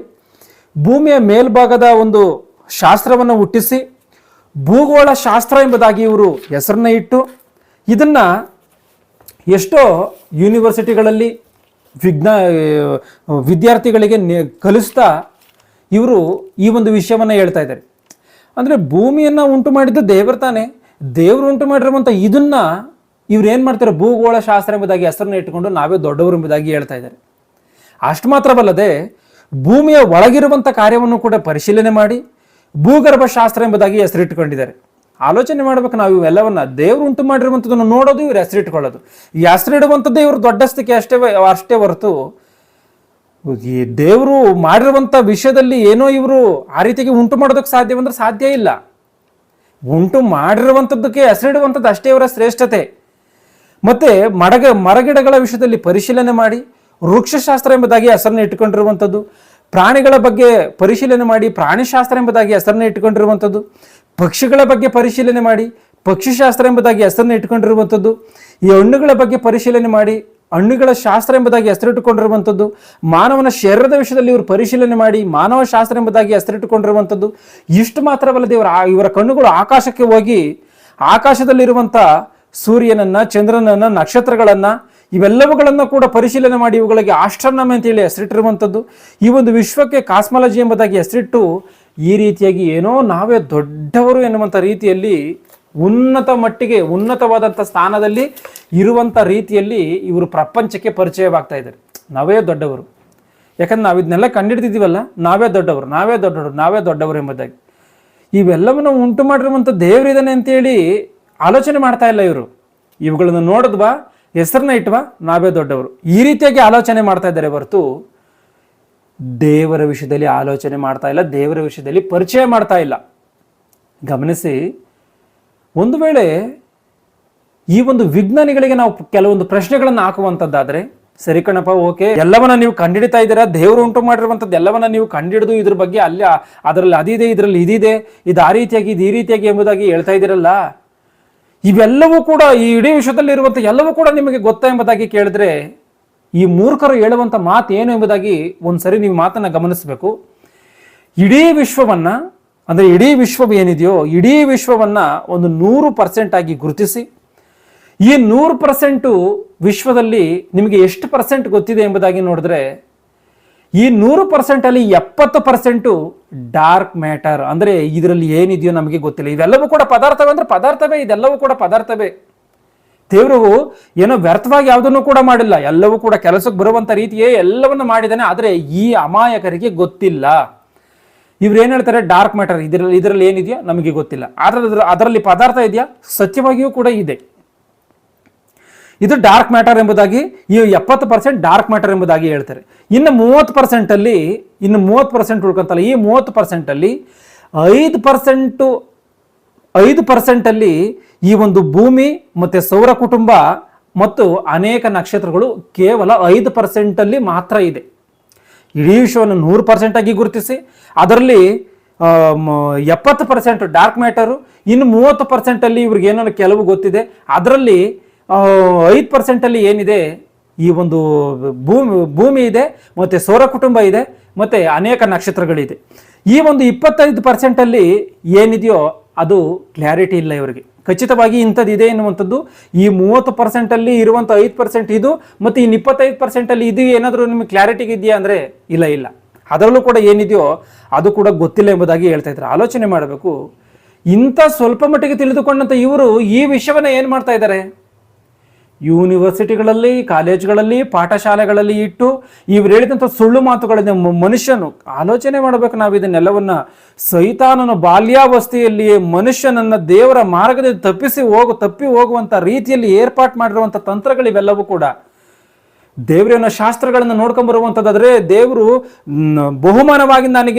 ಭೂಮಿಯ ಮೇಲ್ಭಾಗದ ಒಂದು ಶಾಸ್ತ್ರವನ್ನು ಹುಟ್ಟಿಸಿ ಭೂಗೋಳ ಶಾಸ್ತ್ರ ಎಂಬುದಾಗಿ ಇವರು ಹೆಸರನ್ನ ಇಟ್ಟು ಇದನ್ನ ಎಷ್ಟೋ ಯೂನಿವರ್ಸಿಟಿಗಳಲ್ಲಿ ವಿದ್ಯಾರ್ಥಿಗಳಿಗೆ ಕಲಿಸ್ತಾ ಇವರು ಈ ಒಂದು ವಿಷಯವನ್ನು ಹೇಳ್ತಾ ಇದ್ದಾರೆ. ಅಂದರೆ ಭೂಮಿಯನ್ನು ಉಂಟು ಮಾಡಿದ್ದು ದೇವರು ತಾನೆ, ದೇವರು ಉಂಟು ಮಾಡಿರುವಂಥ ಇದನ್ನ ಇವ್ರು ಏನು ಮಾಡ್ತಾರೆ, ಭೂಗೋಳ ಶಾಸ್ತ್ರ ಎಂಬುದಾಗಿ ಹೆಸರನ್ನ ಇಟ್ಟುಕೊಂಡು ನಾವೇ ದೊಡ್ಡವರು ಎಂಬುದಾಗಿ ಹೇಳ್ತಾ ಇದ್ದಾರೆ. ಅಷ್ಟು ಮಾತ್ರವಲ್ಲದೆ ಭೂಮಿಯ ಒಳಗಿರುವಂಥ ಕಾರ್ಯವನ್ನು ಕೂಡ ಪರಿಶೀಲನೆ ಮಾಡಿ ಭೂಗರ್ಭ ಶಾಸ್ತ್ರ ಎಂಬುದಾಗಿ ಹೆಸರಿಟ್ಟುಕೊಂಡಿದ್ದಾರೆ. ಆಲೋಚನೆ ಮಾಡ್ಬೇಕು ನಾವು ಇವೆಲ್ಲವನ್ನ. ದೇವ್ರು ಉಂಟು ಮಾಡಿರುವಂಥದ್ದನ್ನು ನೋಡೋದು, ಇವ್ರು ಹೆಸರಿಟ್ಕೊಳ್ಳೋದು. ಈ ಹೆಸರಿಡುವಂಥದ್ದೇ ಇವ್ರ ದೊಡ್ಡಸ್ತಿಕೆ ಅಷ್ಟೇ ಹೊರತು ಈ ದೇವರು ಮಾಡಿರುವಂಥ ವಿಷಯದಲ್ಲಿ ಏನೋ ಇವರು ಆ ರೀತಿಗೆ ಉಂಟು ಮಾಡೋದಕ್ಕೆ ಸಾಧ್ಯವಂದ್ರೆ ಸಾಧ್ಯ ಇಲ್ಲ. ಉಂಟು ಮಾಡಿರುವಂಥದ್ದಕ್ಕೆ ಹೆಸರಿಡುವಂಥದ್ದು ಅಷ್ಟೇ ಇವರ ಶ್ರೇಷ್ಠತೆ. ಮತ್ತೆ ಮರಗಿಡಗಳ ವಿಷಯದಲ್ಲಿ ಪರಿಶೀಲನೆ ಮಾಡಿ ವೃಕ್ಷಶಾಸ್ತ್ರ ಎಂಬುದಾಗಿ ಹೆಸರನ್ನು ಇಟ್ಟುಕೊಂಡಿರುವಂಥದ್ದು, ಪ್ರಾಣಿಗಳ ಬಗ್ಗೆ ಪರಿಶೀಲನೆ ಮಾಡಿ ಪ್ರಾಣಿಶಾಸ್ತ್ರ ಎಂಬುದಾಗಿ ಹೆಸರನ್ನು ಇಟ್ಟುಕೊಂಡಿರುವಂಥದ್ದು, ಪಕ್ಷಿಗಳ ಬಗ್ಗೆ ಪರಿಶೀಲನೆ ಮಾಡಿ ಪಕ್ಷಿಶಾಸ್ತ್ರ ಎಂಬುದಾಗಿ ಹೆಸರನ್ನು ಇಟ್ಟುಕೊಂಡಿರುವಂಥದ್ದು, ಈ ಹಣ್ಣುಗಳ ಬಗ್ಗೆ ಪರಿಶೀಲನೆ ಮಾಡಿ ಹಣ್ಣುಗಳ ಶಾಸ್ತ್ರ ಎಂಬುದಾಗಿ ಹೆಸರಿಟ್ಟುಕೊಂಡಿರುವಂಥದ್ದು, ಮಾನವನ ಶರೀರದ ವಿಷಯದಲ್ಲಿ ಇವರು ಪರಿಶೀಲನೆ ಮಾಡಿ ಮಾನವ ಶಾಸ್ತ್ರ ಎಂಬುದಾಗಿ ಹೆಸರಿಟ್ಟುಕೊಂಡಿರುವಂಥದ್ದು. ಇಷ್ಟು ಮಾತ್ರವಲ್ಲದೆ ಇವರ ಕಣ್ಣುಗಳು ಆಕಾಶಕ್ಕೆ ಹೋಗಿ ಆಕಾಶದಲ್ಲಿರುವಂಥ ಸೂರ್ಯನನ್ನ, ಚಂದ್ರನನ್ನ, ನಕ್ಷತ್ರಗಳನ್ನ ಇವೆಲ್ಲವುಗಳನ್ನು ಕೂಡ ಪರಿಶೀಲನೆ ಮಾಡಿ ಇವುಗಳಿಗೆ ಆಸ್ಟ್ರಾನಮಿ ಅಂತೇಳಿ ಹೆಸರಿಟ್ಟಿರುವಂಥದ್ದು. ಈ ಒಂದು ವಿಶ್ವಕ್ಕೆ ಕಾಸ್ಮಾಲಜಿ ಎಂಬುದಾಗಿ ಹೆಸರಿಟ್ಟು ಈ ರೀತಿಯಾಗಿ ಏನೋ ನಾವೇ ದೊಡ್ಡವರು ಎನ್ನುವಂಥ ರೀತಿಯಲ್ಲಿ ಉನ್ನತ ಮಟ್ಟಿಗೆ ಉನ್ನತವಾದಂಥ ಸ್ಥಾನದಲ್ಲಿ ಇರುವಂಥ ರೀತಿಯಲ್ಲಿ ಇವರು ಪ್ರಪಂಚಕ್ಕೆ ಪರಿಚಯವಾಗ್ತಾ ಇದ್ದಾರೆ. ನಾವೇ ದೊಡ್ಡವರು, ಯಾಕಂದ್ರೆ ನಾವು ಇದನ್ನೆಲ್ಲ ಕಂಡಿಡ್ತಿದ್ದೀವಲ್ಲ, ನಾವೇ ದೊಡ್ಡವರು ಎಂಬುದಾಗಿ. ಇವೆಲ್ಲವನ್ನು ಉಂಟು ಮಾಡಿರುವಂಥ ದೇವರಿದ್ದಾನೆ ಅಂತೇಳಿ ಆಲೋಚನೆ ಮಾಡ್ತಾ ಇಲ್ಲ ಇವರು. ಇವುಗಳನ್ನು ನೋಡಿದ್ವಾ, ಹೆಸರನ್ನ ಇಟ್ವಾ, ನಾವೇ ದೊಡ್ಡವರು, ಈ ರೀತಿಯಾಗಿ ಆಲೋಚನೆ ಮಾಡ್ತಾ ಇದ್ದಾರೆ ಹೊರತು ದೇವರ ವಿಷಯದಲ್ಲಿ ಆಲೋಚನೆ ಮಾಡ್ತಾ ಇಲ್ಲ, ದೇವರ ವಿಷಯದಲ್ಲಿ ಪರಿಚಯ ಮಾಡ್ತಾ ಇಲ್ಲ. ಗಮನಿಸಿ, ಒಂದು ವೇಳೆ ಈ ಒಂದು ವಿಜ್ಞಾನಿಗಳಿಗೆ ನಾವು ಕೆಲವೊಂದು ಪ್ರಶ್ನೆಗಳನ್ನು ಹಾಕುವಂಥದ್ದಾದ್ರೆ, ಸರಿ ಕಣಪ್ಪ, ಓಕೆ, ಎಲ್ಲವನ್ನ ನೀವು ಕಂಡಿಡಿತಾ ಇದ್ದೀರಾ, ದೇವರು ಉಂಟು ಮಾಡಿರುವಂಥದ್ದು ಎಲ್ಲವನ್ನ ನೀವು ಕಂಡಿಡಿದು ಇದ್ರ ಬಗ್ಗೆ ಅಲ್ಲಿ ಅದರಲ್ಲಿ ಅದಿದೆ, ಇದರಲ್ಲಿ ಇದಿದೆ, ಇದು ಆ ರೀತಿಯಾಗಿ, ಇದು ಈ ರೀತಿಯಾಗಿ ಎಂಬುದಾಗಿ ಹೇಳ್ತಾ ಇದ್ದೀರಲ್ಲ, ಇವೆಲ್ಲವೂ ಕೂಡ ಈ ಇಡೀ ವಿಶ್ವದಲ್ಲಿ ಇರುವಂಥ ಎಲ್ಲವೂ ಕೂಡ ನಿಮಗೆ ಗೊತ್ತಾ ಎಂಬುದಾಗಿ ಕೇಳಿದ್ರೆ, ಈ ಮೂರ್ಖರು ಹೇಳುವಂಥ ಮಾತು ಏನು ಎಂಬುದಾಗಿ ಒಂದ್ಸರಿ ನೀವು ಮಾತನ್ನ ಗಮನಿಸಬೇಕು. ಇಡೀ ವಿಶ್ವವನ್ನ, ಅಂದ್ರೆ ಇಡೀ ವಿಶ್ವ ಏನಿದೆಯೋ ಇಡೀ ವಿಶ್ವವನ್ನ ಒಂದು 100% ಆಗಿ ಗುರುತಿಸಿ, ಈ 100% ವಿಶ್ವದಲ್ಲಿ ನಿಮಗೆ ಎಷ್ಟು ಪರ್ಸೆಂಟ್ ಗೊತ್ತಿದೆ ಎಂಬುದಾಗಿ ನೋಡಿದ್ರೆ, ಈ 100% ಅಲ್ಲಿ 70% ಡಾರ್ಕ್ ಮ್ಯಾಟರ್, ಅಂದ್ರೆ ಇದರಲ್ಲಿ ಏನಿದೆಯೋ ನಮಗೆ ಗೊತ್ತಿಲ್ಲ. ಇವೆಲ್ಲವೂ ಕೂಡ ಪದಾರ್ಥವೇ ಅಂದ್ರೆ ಪದಾರ್ಥವೇ, ಇದೆಲ್ಲವೂ ಕೂಡ ಪದಾರ್ಥವೇ. ದೇವರು ಏನೋ ವ್ಯರ್ಥವಾಗಿ ಯಾವುದನ್ನು ಕೂಡ ಮಾಡಿಲ್ಲ, ಎಲ್ಲವೂ ಕೂಡ ಕೆಲಸಕ್ಕೆ ಬರುವಂತ ರೀತಿಯೇ ಎಲ್ಲವನ್ನ ಮಾಡಿದ್ದಾನೆ. ಆದರೆ ಈ ಅಮಾಯಕರಿಗೆ ಗೊತ್ತಿಲ್ಲ. ಇವ್ರು ಏನ್ ಹೇಳ್ತಾರೆ, ಡಾರ್ಕ್ ಮ್ಯಾಟರ್ ಇದರಲ್ಲಿ ಏನಿದೆಯೋ ನಮಗೆ ಗೊತ್ತಿಲ್ಲ, ಅದರಲ್ಲಿ ಪದಾರ್ಥ ಇದೆಯಾ, ಸತ್ಯವಾಗಿಯೂ ಕೂಡ ಇದೆ, ಇದು ಡಾರ್ಕ್ ಮ್ಯಾಟರ್ ಎಂಬುದಾಗಿ ಈ 70% ಡಾರ್ಕ್ ಮ್ಯಾಟರ್ ಎಂಬುದಾಗಿ ಹೇಳ್ತಾರೆ. ಇನ್ನು 30% ಅಲ್ಲಿ, ಇನ್ನು 30% ಉಳ್ಕೊಂತಲ್ಲ, ಈ 30% ಅಲ್ಲಿ 5% ಅಲ್ಲಿ ಈ ಒಂದು ಭೂಮಿ ಮತ್ತೆ ಸೌರ ಕುಟುಂಬ ಮತ್ತು ಅನೇಕ ನಕ್ಷತ್ರಗಳು ಕೇವಲ 5% ಅಲ್ಲಿ ಮಾತ್ರ ಇದೆ. ಇಡೀ ವಿಶ್ವವನ್ನು 100% ಆಗಿ ಗುರುತಿಸಿ ಅದರಲ್ಲಿ 70% ಡಾರ್ಕ್ ಮ್ಯಾಟರು, ಇನ್ನು 30% ಅಲ್ಲಿ ಇವ್ರಿಗೆ ಏನೋ ಕೆಲವು ಗೊತ್ತಿದೆ, ಅದರಲ್ಲಿ 5% ಅಲ್ಲಿ ಏನಿದೆ, ಈ ಒಂದು ಭೂಮಿ ಇದೆ, ಮತ್ತೆ ಸೌರ ಕುಟುಂಬ ಇದೆ, ಮತ್ತೆ ಅನೇಕ ನಕ್ಷತ್ರಗಳಿದೆ. ಈ ಒಂದು 25% ಅಲ್ಲಿ ಏನಿದೆಯೋ ಅದು ಕ್ಲಾರಿಟಿ ಇಲ್ಲ ಇವರಿಗೆ, ಖಚಿತವಾಗಿ ಇಂಥದ್ದು ಇದೆ ಎನ್ನುವಂಥದ್ದು. ಈ 30% ಅಲ್ಲಿ ಇರುವಂಥ 5% ಇದು, ಮತ್ತೆ ಇನ್ನು 25% ಅಲ್ಲಿ ಇದು ಏನಾದರೂ ನಿಮಗೆ ಕ್ಲಾರಿಟಿಗೆ ಇದೆಯಾ ಅಂದರೆ ಇಲ್ಲ, ಅದರಲ್ಲೂ ಕೂಡ ಏನಿದೆಯೋ ಅದು ಕೂಡ ಗೊತ್ತಿಲ್ಲ ಎಂಬುದಾಗಿ ಹೇಳ್ತಾ ಇದ್ದಾರೆ. ಆಲೋಚನೆ ಮಾಡಬೇಕು. ಇಂಥ ಸ್ವಲ್ಪ ಮಟ್ಟಿಗೆ ತಿಳಿದುಕೊಂಡಂಥ ಇವರು ಈ ವಿಷಯವನ್ನ ಏನು ಮಾಡ್ತಾ ಇದ್ದಾರೆ, ಯೂನಿವರ್ಸಿಟಿಗಳಲ್ಲಿ, ಕಾಲೇಜುಗಳಲ್ಲಿ, ಪಾಠಶಾಲೆಗಳಲ್ಲಿ ಇಟ್ಟು ಇವ್ರು ಹೇಳಿದಂಥ ಸುಳ್ಳು ಮಾತುಗಳಿಂದ ಮನುಷ್ಯನು ಆಲೋಚನೆ ಮಾಡಬೇಕು. ನಾವು ಇದನ್ನೆಲ್ಲವನ್ನ ಸೈತಾನನ ಬಾಲ್ಯಾವಸ್ಥೆಯಲ್ಲಿಯೇ ಮನುಷ್ಯನನ್ನ ದೇವರ ಮಾರ್ಗದಿಂದ ತಪ್ಪಿ ಹೋಗುವಂಥ ರೀತಿಯಲ್ಲಿ ಏರ್ಪಾಟ್ ಮಾಡಿರುವಂಥ ತಂತ್ರಗಳಿವೆಲ್ಲವೂ ಕೂಡ. ದೇವರನ್ನ ಶಾಸ್ತ್ರಗಳನ್ನು ನೋಡ್ಕೊಂಡ್ ಬರುವಂಥದ್ದಾದ್ರೆ, ದೇವರು ಬಹುಮಾನವಾಗಿ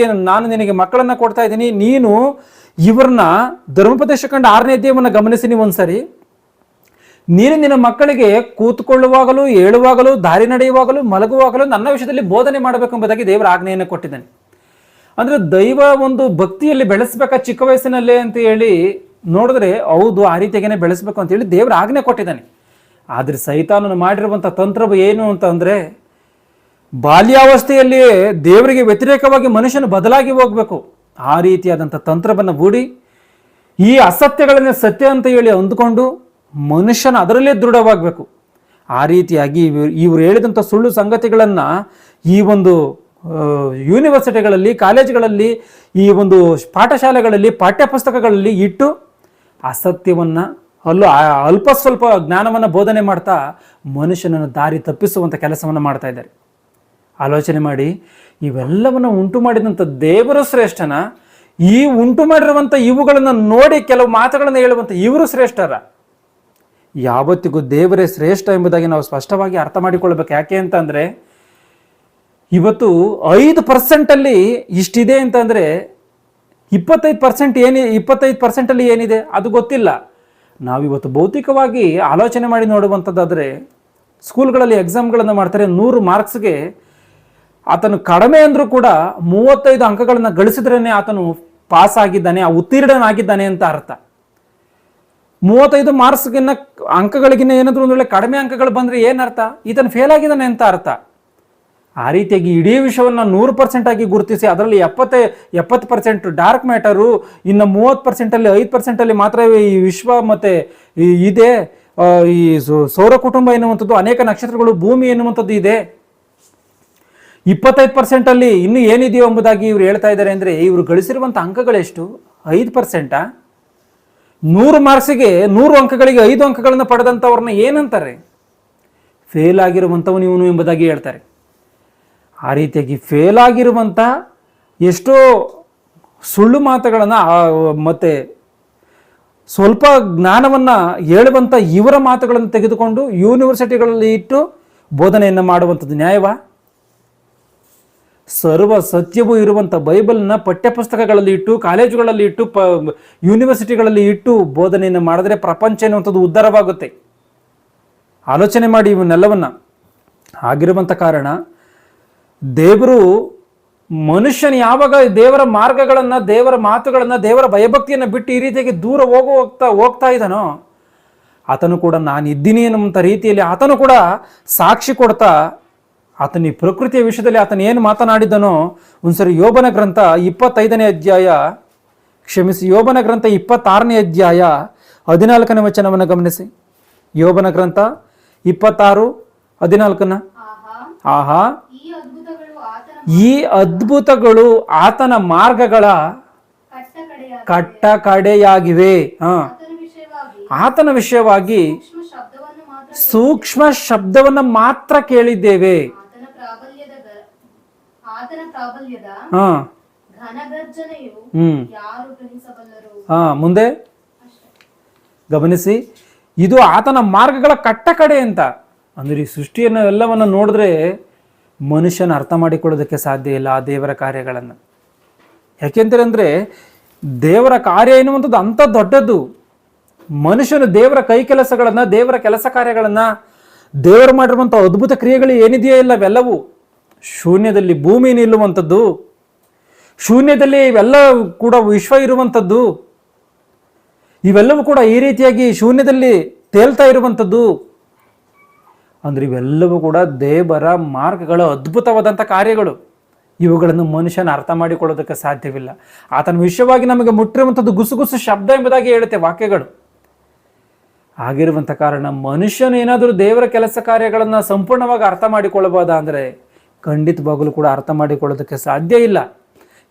ನಾನು ನಿನಗೆ ಮಕ್ಕಳನ್ನ ಕೊಡ್ತಾ ಇದ್ದೀನಿ, ನೀನು ಇವ್ರನ್ನ ಧರ್ಮೋಪದೇಶ ಕಂಡ 6ನೇ ಅಧ್ಯಾಯವನ್ನು ಗಮನಿಸಿ ನೀವು ಒಂದ್ಸರಿ. ನೀನು ನಿನ್ನ ಮಕ್ಕಳಿಗೆ ಕೂತ್ಕೊಳ್ಳುವಾಗಲೂ, ಏಳುವಾಗಲೂ, ದಾರಿ ನಡೆಯುವಾಗಲೂ, ಮಲಗುವಾಗಲೂ ನನ್ನ ವಿಷಯದಲ್ಲಿ ಬೋಧನೆ ಮಾಡಬೇಕೆಂಬುದಾಗಿ ದೇವರ ಆಜ್ಞೆಯನ್ನು ಕೊಟ್ಟಿದ್ದಾನೆ. ಅಂದ್ರೆ ದೈವ ಒಂದು ಭಕ್ತಿಯಲ್ಲಿ ಬೆಳೆಸ್ಬೇಕಾ ಚಿಕ್ಕ ವಯಸ್ಸಿನಲ್ಲೇ ಅಂತ ಹೇಳಿ ನೋಡಿದ್ರೆ, ಹೌದು, ಆ ರೀತಿಯಾಗೇನೆ ಬೆಳೆಸ್ಬೇಕು ಅಂತ ಹೇಳಿ ದೇವರ ಆಜ್ಞೆ ಕೊಟ್ಟಿದ್ದಾನೆ. ಆದ್ರೆ ಸೈತಾನನು ಮಾಡಿರುವಂಥ ತಂತ್ರ ಏನು ಅಂತಂದ್ರೆ, ಬಾಲ್ಯಾವಸ್ಥೆಯಲ್ಲಿಯೇ ದೇವರಿಗೆ ವ್ಯತಿರೇಕವಾಗಿ ಮನುಷ್ಯನು ಬದಲಾಗಿ ಹೋಗ್ಬೇಕು, ಆ ರೀತಿಯಾದಂಥ ತಂತ್ರವನ್ನು ಹೂಡಿ ಈ ಅಸತ್ಯಗಳನ್ನೇ ಸತ್ಯ ಅಂತ ಹೇಳಿ ಅಂದುಕೊಂಡು ಮನುಷ್ಯನ ಅದರಲ್ಲೇ ದೃಢವಾಗಬೇಕು. ಆ ರೀತಿಯಾಗಿ ಇವರು ಹೇಳಿದಂಥ ಸುಳ್ಳು ಸಂಗತಿಗಳನ್ನು ಈ ಒಂದು ಯೂನಿವರ್ಸಿಟಿಗಳಲ್ಲಿ, ಕಾಲೇಜುಗಳಲ್ಲಿ, ಈ ಒಂದು ಪಾಠಶಾಲೆಗಳಲ್ಲಿ, ಪಾಠ್ಯಪುಸ್ತಕಗಳಲ್ಲಿ ಇಟ್ಟು ಅಸತ್ಯವನ್ನು ಅಲ್ಪ ಸ್ವಲ್ಪ ಜ್ಞಾನವನ್ನು ಬೋಧನೆ ಮಾಡ್ತಾ ಮನುಷ್ಯನನ್ನು ದಾರಿ ತಪ್ಪಿಸುವಂಥ ಕೆಲಸವನ್ನು ಮಾಡ್ತಾ ಇದ್ದಾರೆ. ಆಲೋಚನೆ ಮಾಡಿ, ಇವೆಲ್ಲವನ್ನು ಉಂಟು ಮಾಡಿದಂಥ ದೇವರು ಶ್ರೇಷ್ಠನ, ಈ ಉಂಟು ಮಾಡಿರುವಂಥ ಇವುಗಳನ್ನು ನೋಡಿ ಕೆಲವು ಮಾತುಗಳನ್ನು ಹೇಳುವಂಥ ಇವರು ಶ್ರೇಷ್ಠರ? ಯಾವತ್ತಿಗೂ ದೇವರೇ ಶ್ರೇಷ್ಠ ಎಂಬುದಾಗಿ ನಾವು ಸ್ಪಷ್ಟವಾಗಿ ಅರ್ಥ ಮಾಡಿಕೊಳ್ಬೇಕು. ಯಾಕೆ ಅಂತಂದರೆ ಇವತ್ತು 5% ಇಷ್ಟಿದೆ ಅಂತಂದರೆ 25% ಏನಿದೆ ಅದು ಗೊತ್ತಿಲ್ಲ. ನಾವಿವತ್ತು ಭೌತಿಕವಾಗಿ ಆಲೋಚನೆ ಮಾಡಿ ನೋಡುವಂಥದ್ದಾದರೆ ಸ್ಕೂಲ್ಗಳಲ್ಲಿ ಎಕ್ಸಾಮ್ಗಳನ್ನು ಮಾಡ್ತಾರೆ. 100 ಮಾರ್ಕ್ಸ್ಗೆ ಆತನು ಕಡಿಮೆ ಅಂದರೂ ಕೂಡ 35 ಅಂಕಗಳನ್ನು ಗಳಿಸಿದ್ರೇ ಆತನು ಪಾಸ್ ಆಗಿದ್ದಾನೆ, ಉತ್ತೀರ್ಣನಾಗಿದ್ದಾನೆ ಅಂತ ಅರ್ಥ. 35 ಮಾರ್ಕ್ಸ್ಗಿನ್ನ ಅಂಕಗಳಿಗಿನ್ನ ಏನಾದರೂ ಒಂದು ವೇಳೆ ಕಡಿಮೆ ಅಂಕಗಳು ಬಂದರೆ ಏನರ್ಥ? ಈತನು ಫೇಲ್ ಆಗಿದ್ದಾನೆ ಅಂತ ಅರ್ಥ. ಆ ರೀತಿಯಾಗಿ ಇಡೀ ವಿಷಯವನ್ನು 100% ಆಗಿ ಗುರುತಿಸಿ ಅದರಲ್ಲಿ 70% ಡಾರ್ಕ್ ಮ್ಯಾಟರು, ಇನ್ನು 30%ಅಲ್ಲಿ 5% ಮಾತ್ರ ಈ ವಿಶ್ವ ಮತ್ತು ಇದೆ, ಈ ಸೌರ ಕುಟುಂಬ ಎನ್ನುವಂಥದ್ದು, ಅನೇಕ ನಕ್ಷತ್ರಗಳು, ಭೂಮಿ ಎನ್ನುವಂಥದ್ದು ಇದೆ. 25% ಇನ್ನು ಏನಿದೆಯೋ ಎಂಬುದಾಗಿ ಇವರು ಹೇಳ್ತಾ ಇದ್ದಾರೆ. ಅಂದರೆ ಇವರು ಗಳಿಸಿರುವಂಥ ಅಂಕಗಳೆಷ್ಟು? 5%. 100 ಮಾರ್ಕ್ಸಿಗೆ 100 ಅಂಕಗಳಿಗೆ 5 ಅಂಕಗಳನ್ನು ಪಡೆದಂಥವ್ರನ್ನ ಏನಂತಾರೆ? ಫೇಲ್ ಆಗಿರುವಂಥವನು ಇವನು ಎಂಬುದಾಗಿ ಹೇಳ್ತಾರೆ. ಆ ರೀತಿಯಾಗಿ ಫೇಲ್ ಆಗಿರುವಂಥ ಎಷ್ಟೋ ಸುಳ್ಳು ಮಾತುಗಳನ್ನು ಮತ್ತು ಸ್ವಲ್ಪ ಜ್ಞಾನವನ್ನು ಹೇಳುವಂಥ ಇವರ ಮಾತುಗಳನ್ನು ತೆಗೆದುಕೊಂಡು ಯೂನಿವರ್ಸಿಟಿಗಳಲ್ಲಿ ಇಟ್ಟು ಬೋಧನೆಯನ್ನು ಮಾಡುವಂಥದ್ದು ನ್ಯಾಯವಾ? ಸರ್ವ ಸತ್ಯವೂ ಇರುವಂಥ ಬೈಬಲ್ನ ಪಠ್ಯಪುಸ್ತಕಗಳಲ್ಲಿ ಇಟ್ಟು, ಕಾಲೇಜುಗಳಲ್ಲಿ ಇಟ್ಟು, ಯೂನಿವರ್ಸಿಟಿಗಳಲ್ಲಿ ಇಟ್ಟು ಬೋಧನೆಯನ್ನು ಮಾಡಿದ್ರೆ ಪ್ರಪಂಚ ಎನ್ನುವಂಥದ್ದು ಉದ್ಧಾರವಾಗುತ್ತೆ. ಆಲೋಚನೆ ಮಾಡಿ ಇವನ್ನೆಲ್ಲವನ್ನ. ಆಗಿರುವಂಥ ಕಾರಣ ದೇವರು ಮನುಷ್ಯನ ಯಾವಾಗ ದೇವರ ಮಾರ್ಗಗಳನ್ನು, ದೇವರ ಮಾತುಗಳನ್ನು, ದೇವರ ಭಯಭಕ್ತಿಯನ್ನು ಬಿಟ್ಟು ಈ ರೀತಿಯಾಗಿ ದೂರ ಹೋಗ್ತಾ ಇದ್ದಾನೋ, ಆತನು ಕೂಡ ನಾನು ಇದ್ದೀನಿ ಅನ್ನುವಂಥ ರೀತಿಯಲ್ಲಿ ಆತನು ಕೂಡ ಸಾಕ್ಷಿ ಕೊಡ್ತಾ ಆತನ ಈ ಪ್ರಕೃತಿಯ ವಿಷಯದಲ್ಲಿ ಆತನು ಏನು ಮಾತನಾಡಿದನೋ ಒಂದ್ಸರಿ ಯೋಬನ ಗ್ರಂಥ 25ನೇ ಅಧ್ಯಾಯ, ಯೋಬನ ಗ್ರಂಥ 26ನೇ ಅಧ್ಯಾಯ 14ನೇ ವಚನವನ್ನು ಗಮನಿಸಿ. ಯೋಬನ ಗ್ರಂಥ 26:14. ಆಹಾ, ಈ ಅದ್ಭುತಗಳು ಆತನ ಮಾರ್ಗಗಳ ಕಟ್ಟ ಕಡೆಯಾಗಿವೆ. ಆತನ ವಿಷಯವಾಗಿ ಸೂಕ್ಷ್ಮ ಶಬ್ದವನ್ನು ಮಾತ್ರ ಕೇಳಿದ್ದೇವೆ. ಮುಂದೆ ಗಮನಿಸಿ, ಇದು ಆತನ ಮಾರ್ಗಗಳ ಕಟ್ಟ ಕಡೆ ಅಂತ. ಅಂದ್ರೆ ಈ ಸೃಷ್ಟಿಯನ್ನು ಎಲ್ಲವನ್ನ ನೋಡಿದ್ರೆ ಮನುಷ್ಯನ ಅರ್ಥ ಮಾಡಿಕೊಳ್ಳೋದಕ್ಕೆ ಸಾಧ್ಯ ಇಲ್ಲ ಆ ದೇವರ ಕಾರ್ಯಗಳನ್ನು. ಯಾಕೆಂತಂದ್ರೆ ದೇವರ ಕಾರ್ಯ ಎನ್ನುವಂಥದ್ದು ಅಂಥ ದೊಡ್ಡದ್ದು. ಮನುಷ್ಯನು ದೇವರ ಕೈ ಕೆಲಸಗಳನ್ನ, ದೇವರ ಕೆಲಸ ಕಾರ್ಯಗಳನ್ನ, ದೇವರು ಮಾಡಿರುವಂಥ ಅದ್ಭುತ ಕ್ರಿಯೆಗಳು ಏನಿದೆಯೋ ಇಲ್ಲ ಅವೆಲ್ಲವೂ ಶೂನ್ಯದಲ್ಲಿ ಭೂಮಿ ನಿಲ್ಲುವಂಥದ್ದು, ಶೂನ್ಯದಲ್ಲಿ ಇವೆಲ್ಲ ಕೂಡ ವಿಶ್ವ ಇರುವಂಥದ್ದು, ಇವೆಲ್ಲವೂ ಕೂಡ ಈ ರೀತಿಯಾಗಿ ಶೂನ್ಯದಲ್ಲಿ ತೇಲ್ತಾ ಇರುವಂಥದ್ದು. ಅಂದ್ರೆ ಇವೆಲ್ಲವೂ ಕೂಡ ದೇವರ ಮಾರ್ಗಗಳ ಅದ್ಭುತವಾದಂಥ ಕಾರ್ಯಗಳು. ಇವುಗಳನ್ನು ಮನುಷ್ಯನ ಅರ್ಥ ಮಾಡಿಕೊಳ್ಳೋದಕ್ಕೆ ಸಾಧ್ಯವಿಲ್ಲ. ಆತನ ವಿಷಯವಾಗಿ ನಮಗೆ ಮುಟ್ಟಿರುವಂಥದ್ದು ಗುಸುಗುಸು ಶಬ್ದ ಎಂಬುದಾಗಿ ಹೇಳುತ್ತೆ ವಾಕ್ಯಗಳು. ಆಗಿರುವಂಥ ಕಾರಣ ಮನುಷ್ಯನು ಏನಾದರೂ ದೇವರ ಕೆಲಸ ಕಾರ್ಯಗಳನ್ನು ಸಂಪೂರ್ಣವಾಗಿ ಅರ್ಥ ಮಾಡಿಕೊಳ್ಳಬಹುದಾ ಅಂದರೆ ಖಂಡಿತವಾಗಲೂ ಕೂಡ ಅರ್ಥ ಮಾಡಿಕೊಳ್ಳೋದಕ್ಕೆ ಸಾಧ್ಯ ಇಲ್ಲ.